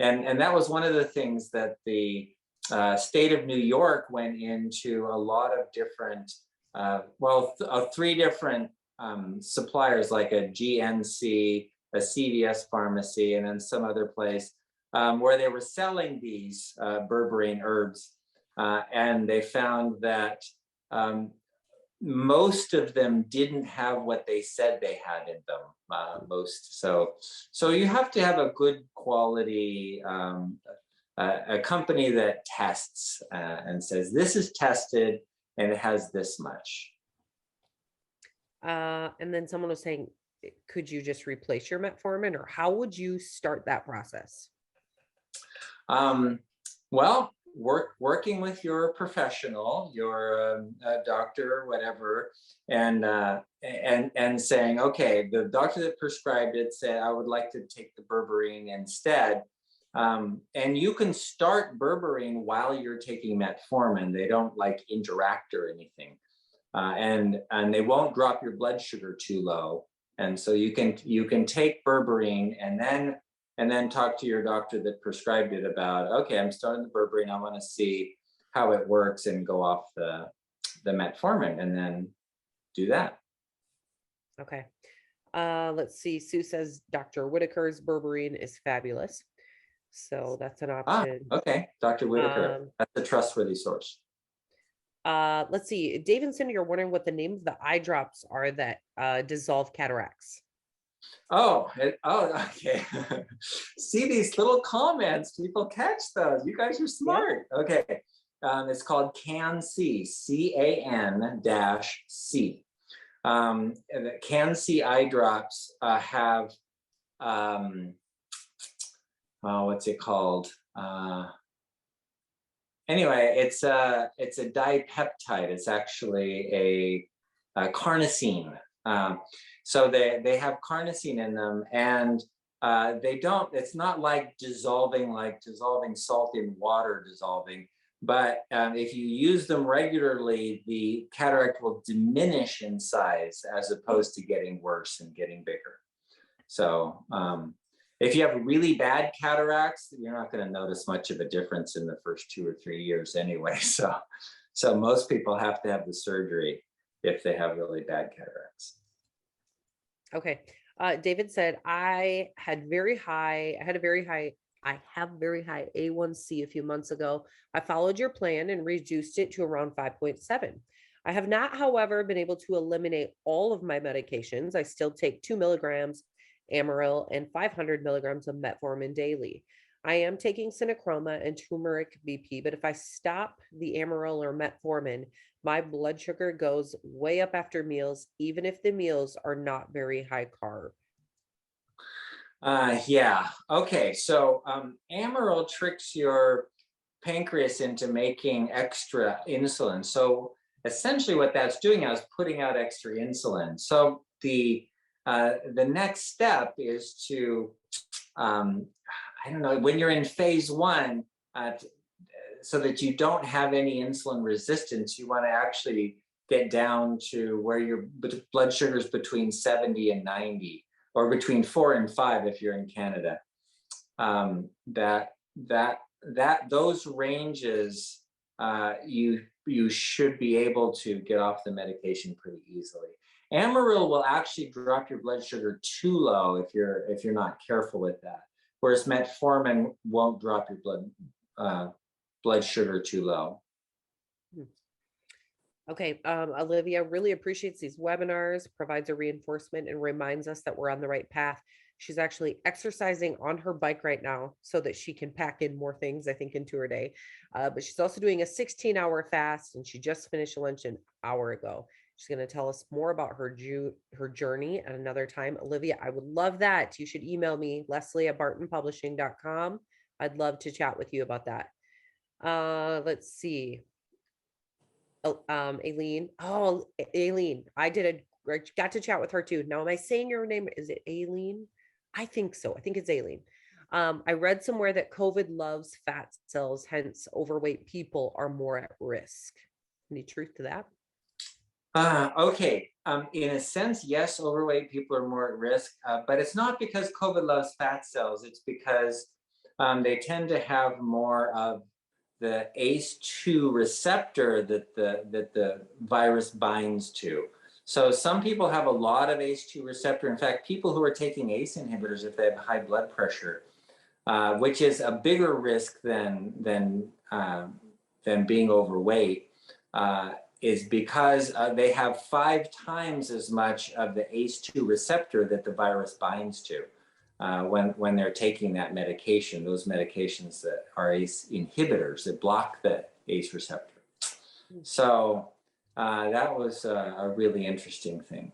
and that was one of the things that the state of New York went into a lot of different, 3 different suppliers, like a GNC, a CVS pharmacy, and then some other place where they were selling these berberine herbs, and they found that most of them didn't have what they said they had in them. So you have to have a good quality, a company that tests and says this is tested and it has this much. And then someone was saying, could you just replace your metformin, or how would you start that process? Well, working with your professional, your doctor or whatever, and saying, okay, the doctor that prescribed it said I would like to take the berberine instead. And you can start berberine while you're taking metformin. They don't like interact or anything, and they won't drop your blood sugar too low. And so you can take berberine and then talk to your doctor that prescribed it about, okay, I'm starting the berberine. I want to see how it works and go off the metformin, and then do that. Okay. Let's see. Sue says Dr. Whitaker's berberine is fabulous. So that's an option. Okay. Dr. Whitaker. That's a trustworthy source. Let's see. Dave and Cindy are wondering what the name of the eye drops are that dissolve cataracts. Okay. See these little comments, people catch those. You guys are smart. Yeah. Okay. It's called CAN-C, CAN-C. The CAN-C eye drops have, what's it called? Anyway, it's a dipeptide. It's actually a carnosine. So they have carnosine in them, and it's not like dissolving salt in water dissolving, but if you use them regularly, the cataract will diminish in size as opposed to getting worse and getting bigger. So if you have really bad cataracts, you're not going to notice much of a difference in the first 2 or 3 years anyway. So most people have to have the surgery if they have really bad cataracts. Okay. David said, I have very high A1C a few months ago. I followed your plan and reduced it to around 5.7. I have not, however, been able to eliminate all of my medications. I still take 2 milligrams Amaryl and 500 milligrams of metformin daily. I am taking Cinachroma and turmeric BP, but if I stop the Amaryl or metformin, my blood sugar goes way up after meals, even if the meals are not very high carb. Yeah. Okay. So Amaryl tricks your pancreas into making extra insulin. So essentially, what that's doing is putting out extra insulin. So the next step is to I don't know, when you're in phase 1, so that you don't have any insulin resistance, you want to actually get down to where your blood sugar is between 70 and 90, or between 4 and 5 if you're in Canada. Those ranges, you should be able to get off the medication pretty easily. Amaryl will actually drop your blood sugar too low if you're not careful with that, whereas metformin won't drop your blood sugar too low. Okay, Olivia really appreciates these webinars, provides a reinforcement and reminds us that we're on the right path. She's actually exercising on her bike right now so that she can pack in more things, I think, into her day. But she's also doing a 16-hour fast, and she just finished lunch an hour ago. She's going to tell us more about her journey at another time. Olivia, I would love that. You should email me, leslie@bartonpublishing.com. I'd love to chat with you about that. Let's see. Aileen. Oh, Aileen. I got to chat with her too. Now, am I saying your name? Is it Aileen? I think so. I think it's Aileen. I read somewhere that COVID loves fat cells, hence overweight people are more at risk. Any truth to that? Okay. In a sense, yes, overweight people are more at risk, but it's not because COVID loves fat cells. It's because they tend to have more of the ACE2 receptor that the virus binds to. So some people have a lot of ACE2 receptor. In fact, people who are taking ACE inhibitors, if they have high blood pressure, which is a bigger risk than being overweight, is because they have 5 times as much of the ACE2 receptor that the virus binds to. When they're taking that medication, those medications that are ACE inhibitors that block the ACE receptor. So that was a really interesting thing.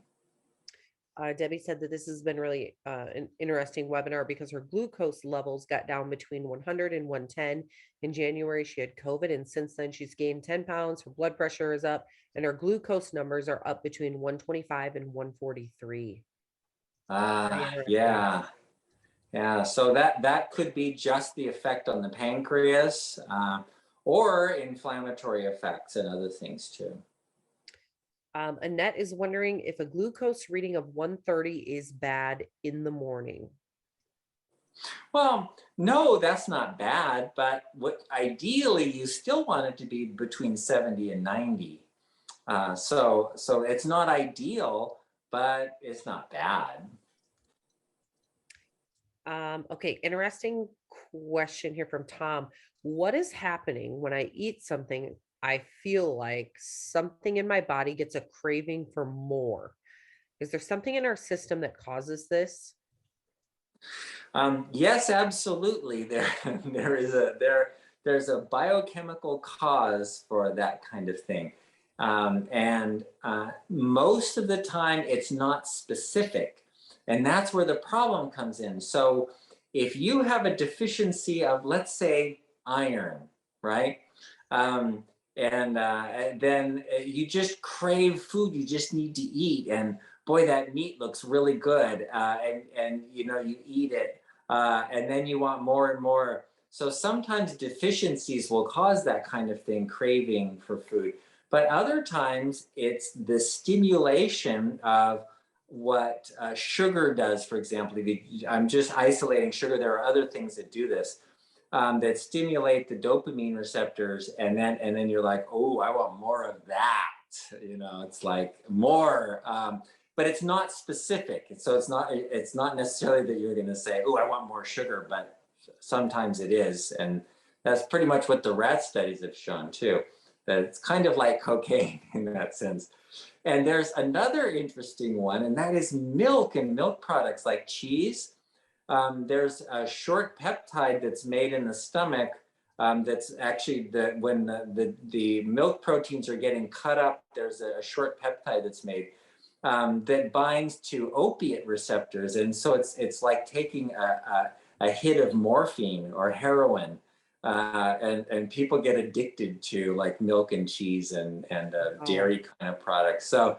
Debbie said that this has been really an interesting webinar because her glucose levels got down between 100 and 110. In January, she had COVID, and since then she's gained 10 pounds. Her blood pressure is up, and her glucose numbers are up between 125 and 143. Yeah, so that could be just the effect on the pancreas, or inflammatory effects and other things too. Annette is wondering if a glucose reading of 130 is bad in the morning. Well, no, that's not bad, but ideally you still want it to be between 70 and 90. So it's not ideal, but it's not bad. Okay, interesting question here from Tom. What is happening when I eat something? I feel like something in my body gets a craving for more. Is there something in our system that causes this? Yes, absolutely. There's a biochemical cause for that kind of thing. And most of the time it's not specific. And that's where the problem comes in. So if you have a deficiency of, let's say, iron, right? Then you just crave food you just need to eat. And boy, that meat looks really good. And you eat it. And then you want more and more. So sometimes deficiencies will cause that kind of thing, craving for food. But other times it's the stimulation of what sugar does, for example. I'm just isolating sugar. There are other things that do this, that stimulate the dopamine receptors, and then you're like, oh, I want more of that. You know, it's like more, but it's not specific. So it's not necessarily that you're going to say, oh, I want more sugar, but sometimes it is, and that's pretty much what the rat studies have shown too. That it's kind of like cocaine in that sense. And there's another interesting one, and that is milk and milk products like cheese. There's a short peptide that's made in the stomach, that's actually when the milk proteins are getting cut up, there's a short peptide that's made, that binds to opiate receptors. And so it's like taking a hit of morphine or heroin. And people get addicted to like milk and cheese and dairy kind of products. So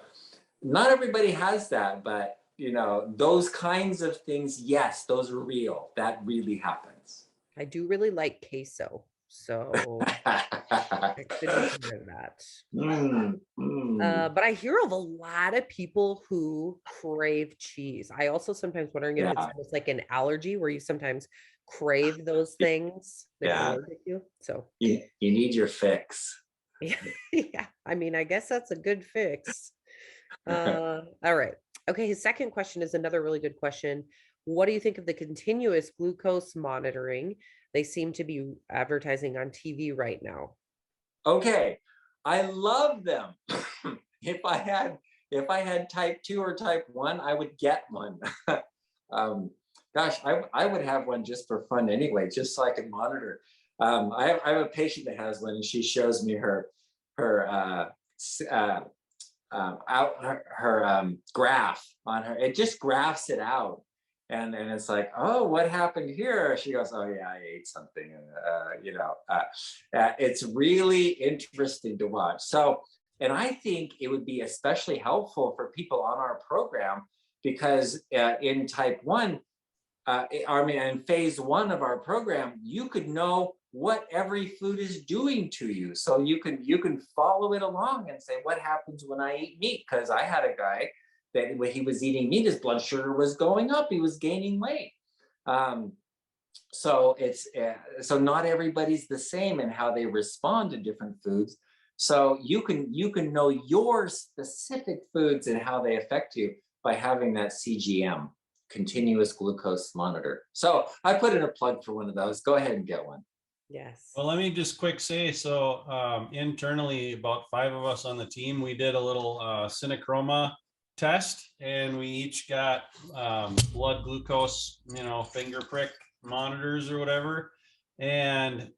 not everybody has that, but you know, those kinds of things, yes, those are real. That really happens. I do really like queso, so I couldn't do that. But I hear of a lot of people who crave cheese. I also sometimes wondering if it's almost like an allergy where you sometimes crave those things that you're allergic to. So you need your fix. Yeah, I mean, I guess that's a good fix. All right. Okay, his second question is another really good question. What do you think of the continuous glucose monitoring they seem to be advertising on TV right now? Okay, I love them. If I had type 2 or type 1, I would get one. Gosh, I would have one just for fun anyway, just so I could monitor. I have a patient that has one, and she shows me her graph on her. It just graphs it out, and it's like, oh, what happened here? She goes, oh yeah, I ate something, and it's really interesting to watch. So, and I think it would be especially helpful for people on our program, because in type 1, in phase 1 of our program, you could know what every food is doing to you. So you can follow it along and say, what happens when I eat meat? Because I had a guy that when he was eating meat, his blood sugar was going up. He was gaining weight. So not everybody's the same in how they respond to different foods. So you can know your specific foods and how they affect you by having that CGM, continuous glucose monitor. So I put in a plug for one of those. Go ahead and get one. Yes. Well, let me just quick say, so internally, about 5 of us on the team, we did a little synachroma test, and we each got blood glucose, finger prick monitors or whatever. And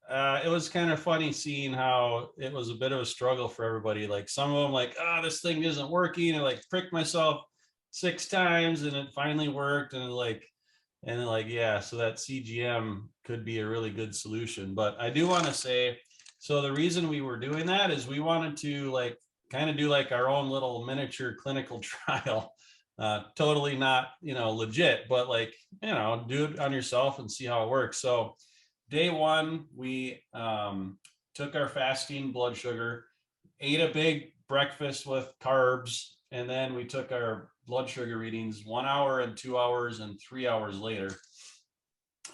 it was kind of funny seeing how it was a bit of a struggle for everybody. Like some of them like, this thing isn't working. I like pricked myself 6 times and it finally worked. And yeah, so that CGM could be a really good solution. But I do want to say, so the reason we were doing that is we wanted to kind of do like our own little miniature clinical trial. Totally not, legit, but do it on yourself and see how it works. So day 1, we took our fasting blood sugar, ate a big breakfast with carbs, and then we took our blood sugar readings 1 hour and 2 hours and 3 hours later.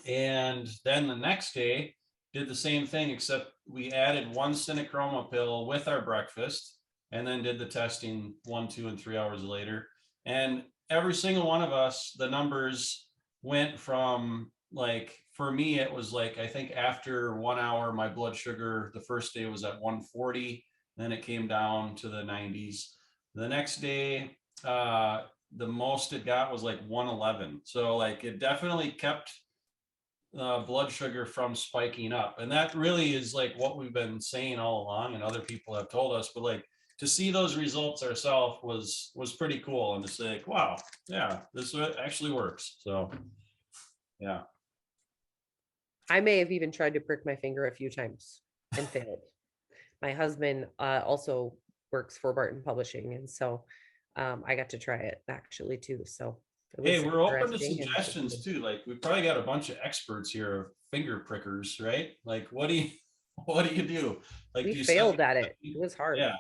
And then the next day did the same thing, except we added 1 synachroma pill with our breakfast, and then did the testing 1, 2, and 3 hours later. And every single one of us, the numbers went from for me, it was I think after 1 hour, my blood sugar the first day was at 140, then it came down to the 90s. The next day, the most it got was 111. So it definitely kept blood sugar from spiking up. And that really is what we've been saying all along, and other people have told us, but to see those results ourselves was pretty cool. And to say, wow, yeah, this actually works. So yeah. I may have even tried to prick my finger a few times and failed. My husband also works for Barton Publishing, and so I got to try it actually too. So hey, we're open to suggestions too. We probably got a bunch of experts here of finger prickers, right? What do you do? We failed at it. It was hard. Yeah.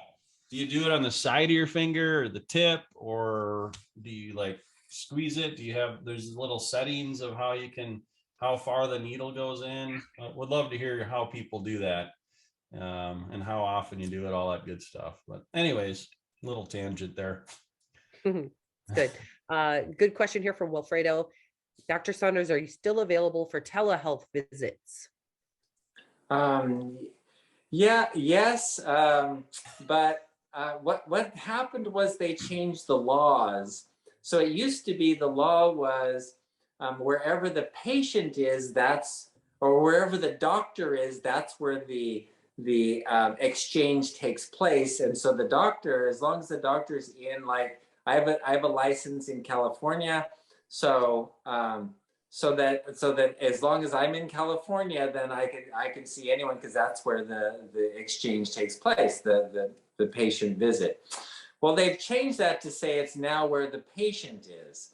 Do you do it on the side of your finger or the tip, or do you like squeeze it? Do you have, there's little settings of how far the needle goes in? Would love to hear how people do that, and how often you do it, all that good stuff. But anyways, little tangent there. It's good. Good question here from Wilfredo. Dr. Saunders, are you still available for telehealth visits? Yeah, yes, but what happened was they changed the laws. So it used to be the law was wherever the patient is, or wherever the doctor is, that's where the exchange takes place. And so the doctor, as long as the doctor's in, like I have a license in California, so so that as long as I'm in California, then I can see anyone, because that's where the exchange takes place, the patient visit. Well, they've changed that to say it's now where the patient is.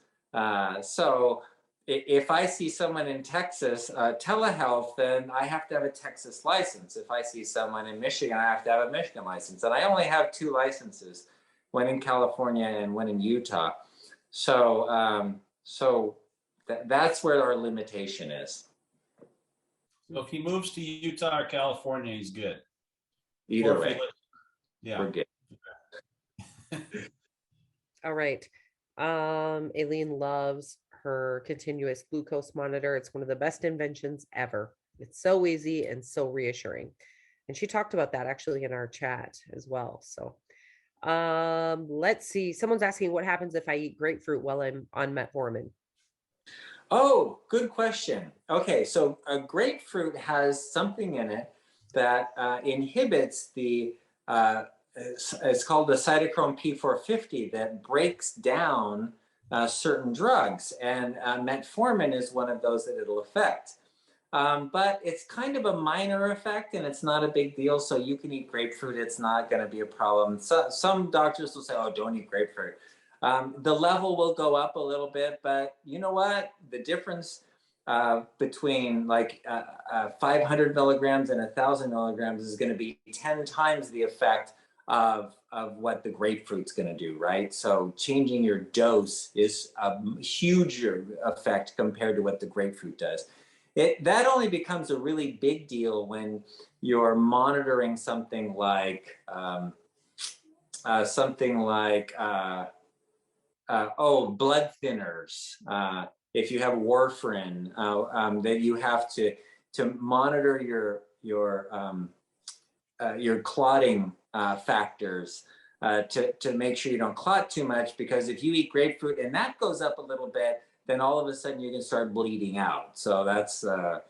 So if I see someone in Texas, telehealth, then I have to have a Texas license. If I see someone in Michigan, I have to have a Michigan license. And I only have 2 licenses, one in California and one in Utah. So that's where our limitation is. So if he moves to Utah or California, he's good. Either way, yeah, we're good. All right. Aileen loves her continuous glucose monitor. It's one of the best inventions ever. It's so easy and so reassuring. And she talked about that actually in our chat as well. So let's see. Someone's asking what happens if I eat grapefruit while I'm on metformin. Oh, good question. Okay, so a grapefruit has something in it that inhibits it's called the cytochrome P450, that breaks down certain drugs, and metformin is one of those that it'll affect. But it's kind of a minor effect, and it's not a big deal, so you can eat grapefruit. It's not going to be a problem. So, some doctors will say, oh, don't eat grapefruit. The level will go up a little bit, but you know what? The difference between like 500 milligrams and 1,000 milligrams is going to be 10 times the effect of what the grapefruit's going to do, right? So changing your dose is a huge effect compared to what the grapefruit does. That only becomes a really big deal when you're monitoring something like blood thinners. If you have warfarin, that you have to monitor your clotting factors to make sure you don't clot too much, because if you eat grapefruit and that goes up a little bit, then all of a sudden you can start bleeding out. So that's a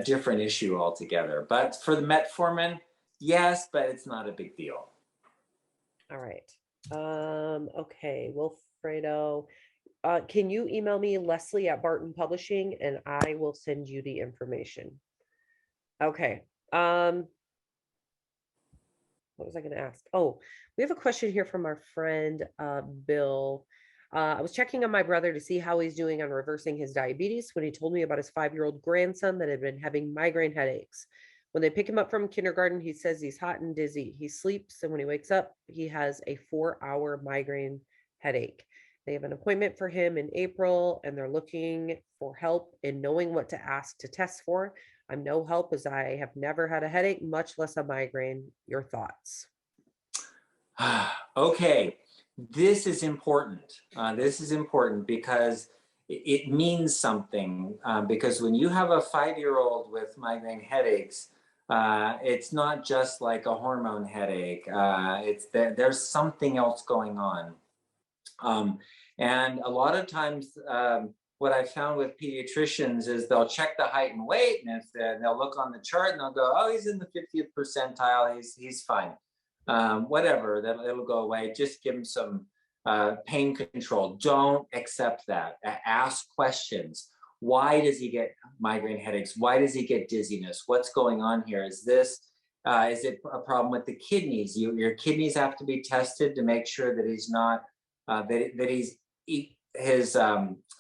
different issue altogether. But for the metformin, yes, but it's not a big deal. All right. Okay, Wilfredo, can you email me Leslie at Barton Publishing, and I will send you the information. Okay. What was I going to ask? Oh, we have a question here from our friend Bill. I was checking on my brother to see how he's doing on reversing his diabetes when he told me about his 5-year-old grandson that had been having migraine headaches. When they pick him up from kindergarten, he says he's hot and dizzy. He sleeps, and when he wakes up, he has a 4-hour migraine headache. They have an appointment for him in April, and they're looking for help in knowing what to ask to test for. I'm no help, as I have never had a headache, much less a migraine. Your thoughts? Okay, this is important. This is important because it means something. Because when you have a 5-year-old with migraine headaches, it's not just like a hormone headache. There's something else going on. And a lot of times, what I've found with pediatricians is they'll check the height and weight, and they'll look on the chart and they'll go, oh, he's in the 50th percentile, he's fine. Whatever, it'll go away. Just give him some pain control. Don't accept that. Ask questions. Why does he get migraine headaches? Why does he get dizziness? What's going on here? Is it a problem with the kidneys? Your kidneys have to be tested to make sure that he's not his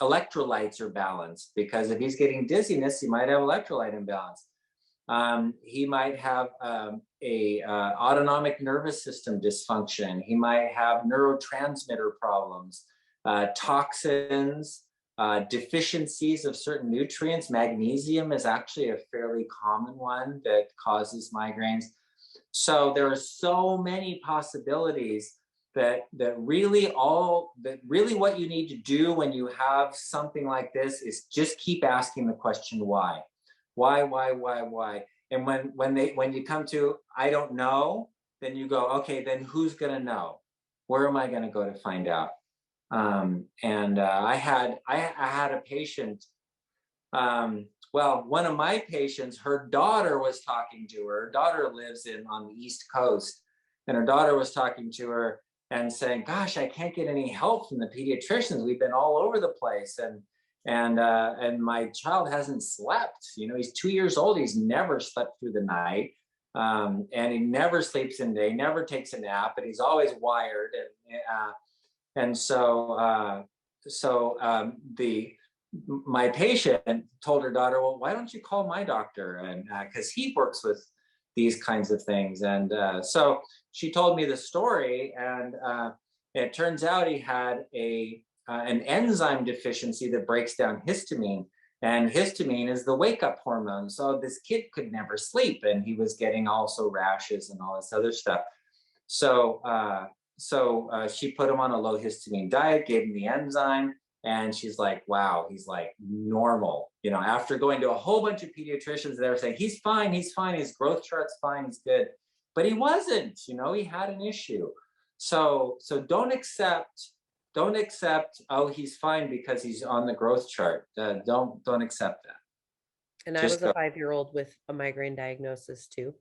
electrolytes are balanced, because if he's getting dizziness, he might have electrolyte imbalance. He might have a autonomic nervous system dysfunction. He might have neurotransmitter problems, toxins, deficiencies of certain nutrients. Magnesium is actually a fairly common one that causes migraines. So there are so many possibilities that really what you need to do when you have something like this is just keep asking the question why. And when you come to I don't know, then you go, okay, then who's gonna know? Where am I gonna go to find out? I had a patient. Well, one of my patients, her daughter was talking to her. Her daughter lives on the East Coast, and her daughter was talking to her and saying, "Gosh, I can't get any help from the pediatricians. We've been all over the place, and my child hasn't slept. You know, he's 2 years old. He's never slept through the night, and he never sleeps in the day. Never takes a nap, and he's always wired. My patient told her daughter, well, why don't you call my doctor? And because he works with these kinds of things. And so she told me the story, and it turns out he had an enzyme deficiency that breaks down histamine. And histamine is the wake-up hormone. So this kid could never sleep, and he was getting also rashes and all this other stuff. So she put him on a low histamine diet, gave him the enzyme, and she's like, wow, he's like normal. You know, after going to a whole bunch of pediatricians, they were saying, he's fine, his growth chart's fine, he's good. But he wasn't, you know, he had an issue. So don't accept, oh, he's fine because he's on the growth chart. Don't accept that. And I was a 5-year-old with a migraine diagnosis too.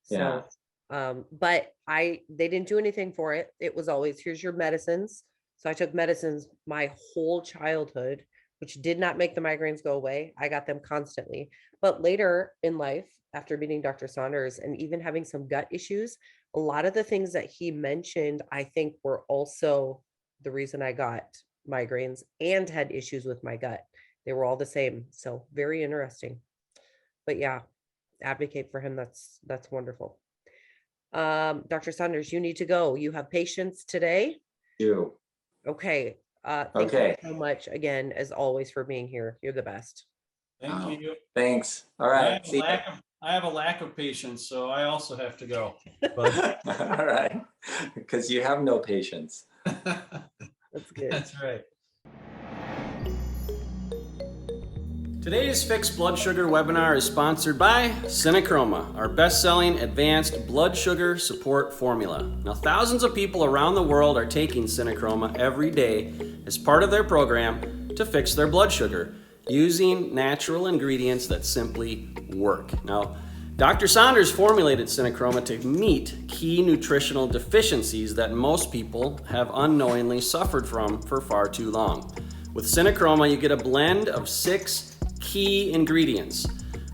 So, yeah. But they didn't do anything for it. It was always, here's your medicines. So I took medicines my whole childhood, which did not make the migraines go away. I got them constantly. But later in life, after meeting Dr. Saunders and even having some gut issues, a lot of the things that he mentioned, I think were also the reason I got migraines and had issues with my gut. They were all the same. So very interesting. But yeah, advocate for him. That's wonderful. Dr. Saunders, you need to go. You have patients today. You. Okay. Thank you so much again, as always, for being here. You're the best. Thank you. Thanks. All right. I have a lack of patience, so I also have to go. But all right. Because you have no patience. That's good. That's right. Today's Fixed Blood Sugar webinar is sponsored by Synachroma, our best-selling advanced blood sugar support formula. Now, thousands of people around the world are taking Synachroma every day as part of their program to fix their blood sugar using natural ingredients that simply work. Now, Dr. Saunders formulated Synachroma to meet key nutritional deficiencies that most people have unknowingly suffered from for far too long. With Synachroma, you get a blend of 6 key ingredients.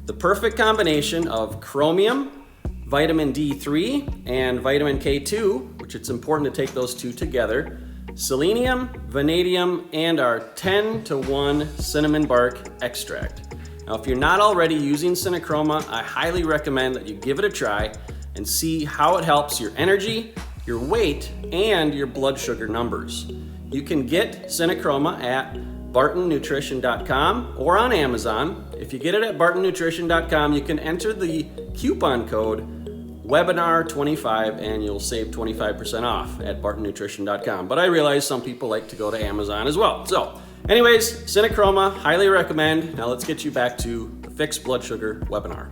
The perfect combination of chromium, vitamin D3, and vitamin K2, which it's important to take those two together, selenium, vanadium, and our 10-to-1 cinnamon bark extract. Now, if you're not already using Synachroma, I highly recommend that you give it a try and see how it helps your energy, your weight, and your blood sugar numbers. You can get Synachroma at bartonnutrition.com or on Amazon. If you get it at bartonnutrition.com, you can enter the coupon code webinar25 and you'll save 25% off at bartonnutrition.com. But I realize some people like to go to Amazon as well. So anyways, Synachroma, highly recommend. Now let's get you back to the Fixed Blood Sugar webinar.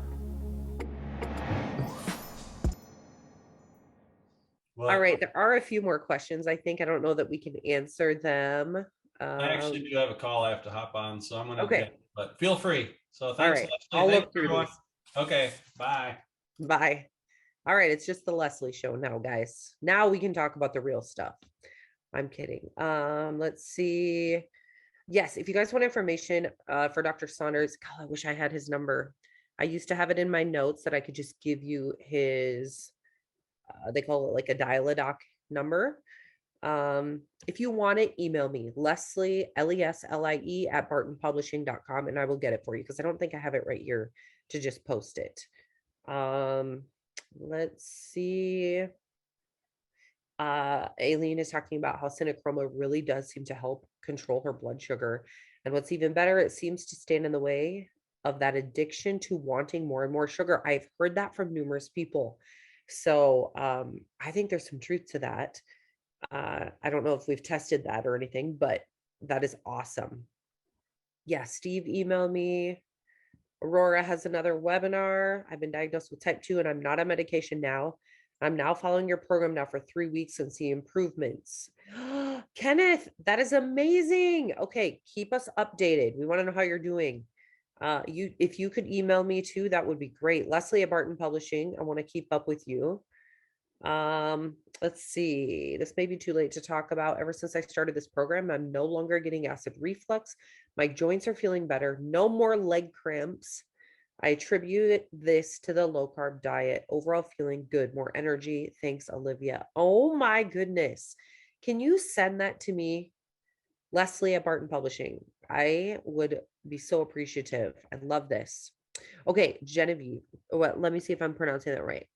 Well, all right, there are a few more questions. I don't know that we can answer them. I actually do have a call I have to hop on, so I'm going to get, but feel free. So thanks. All right, I'll look through these. Okay, bye. Bye. All right, it's just the Leslie show now, guys. Now we can talk about the real stuff. I'm kidding. Let's see. Yes, if you guys want information for Dr. Saunders, God, I wish I had his number. I used to have it in my notes that I could just give you his, they call it like a dial-a-doc number. If you want it, email me, Leslie, Leslie at bartonpublishing.com, and I will get it for you because I don't think I have it right here to just post it. Let's see. Aileen is talking about how Synachroma really does seem to help control her blood sugar. And what's even better, it seems to stand in the way of that addiction to wanting more and more sugar. I've heard that from numerous people. So I think there's some truth to that. I don't know if we've tested that or anything, but that is awesome. Yeah, Steve emailed me. Aurora has another webinar. I've been diagnosed with type 2 and I'm not on medication now. I'm now following your program now for 3 weeks and see improvements. Kenneth, that is amazing. Okay, keep us updated. We want to know how you're doing. If you could email me too, that would be great. Leslie at Barton Publishing. I want to keep up with you. Let's see. This may be too late to talk about. Ever since I started this program, I'm no longer getting acid reflux. My joints are feeling better. No more leg cramps. I attribute this to the low carb diet. Overall feeling good, more energy. Thanks, Olivia. Oh my goodness. Can you send that to me? Leslie at Barton Publishing. I would be so appreciative. I love this. Okay, Genevieve. Well, let me see if I'm pronouncing that right.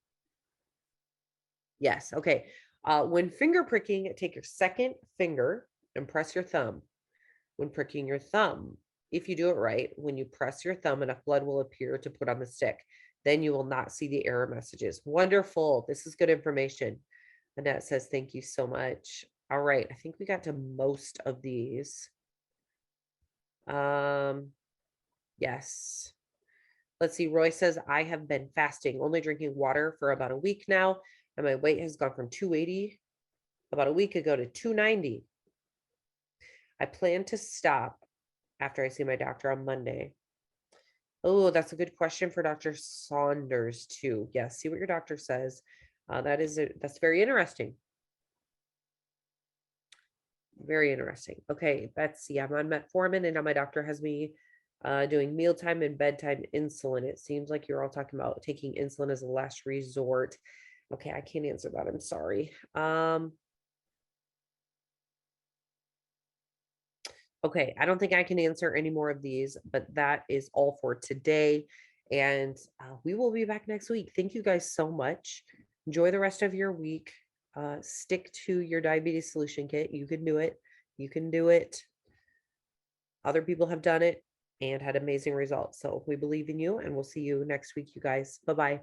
Yes. Okay. When finger pricking, take your second finger and press your thumb. When pricking your thumb, if you do it right, when you press your thumb, enough blood will appear to put on the stick. Then you will not see the error messages. Wonderful. This is good information. Annette says, thank you so much. All right. I think we got to most of these. Yes. Let's see. Roy says, I have been fasting, only drinking water for about a week now. And my weight has gone from 280 about a week ago to 290. I plan to stop after I see my doctor on Monday. Oh, that's a good question for Dr. Saunders too. Yes, see what your doctor says. That's very interesting. Very interesting. Okay, Betsy, I'm on metformin and now my doctor has me doing mealtime and bedtime insulin. It seems like you're all talking about taking insulin as a last resort. Okay, I can't answer that. I'm sorry. Okay, I don't think I can answer any more of these, but that is all for today. And we will be back next week. Thank you guys so much. Enjoy the rest of your week. Stick to your diabetes solution kit. You can do it. You can do it. Other people have done it and had amazing results. So we believe in you and we'll see you next week, you guys. Bye-bye.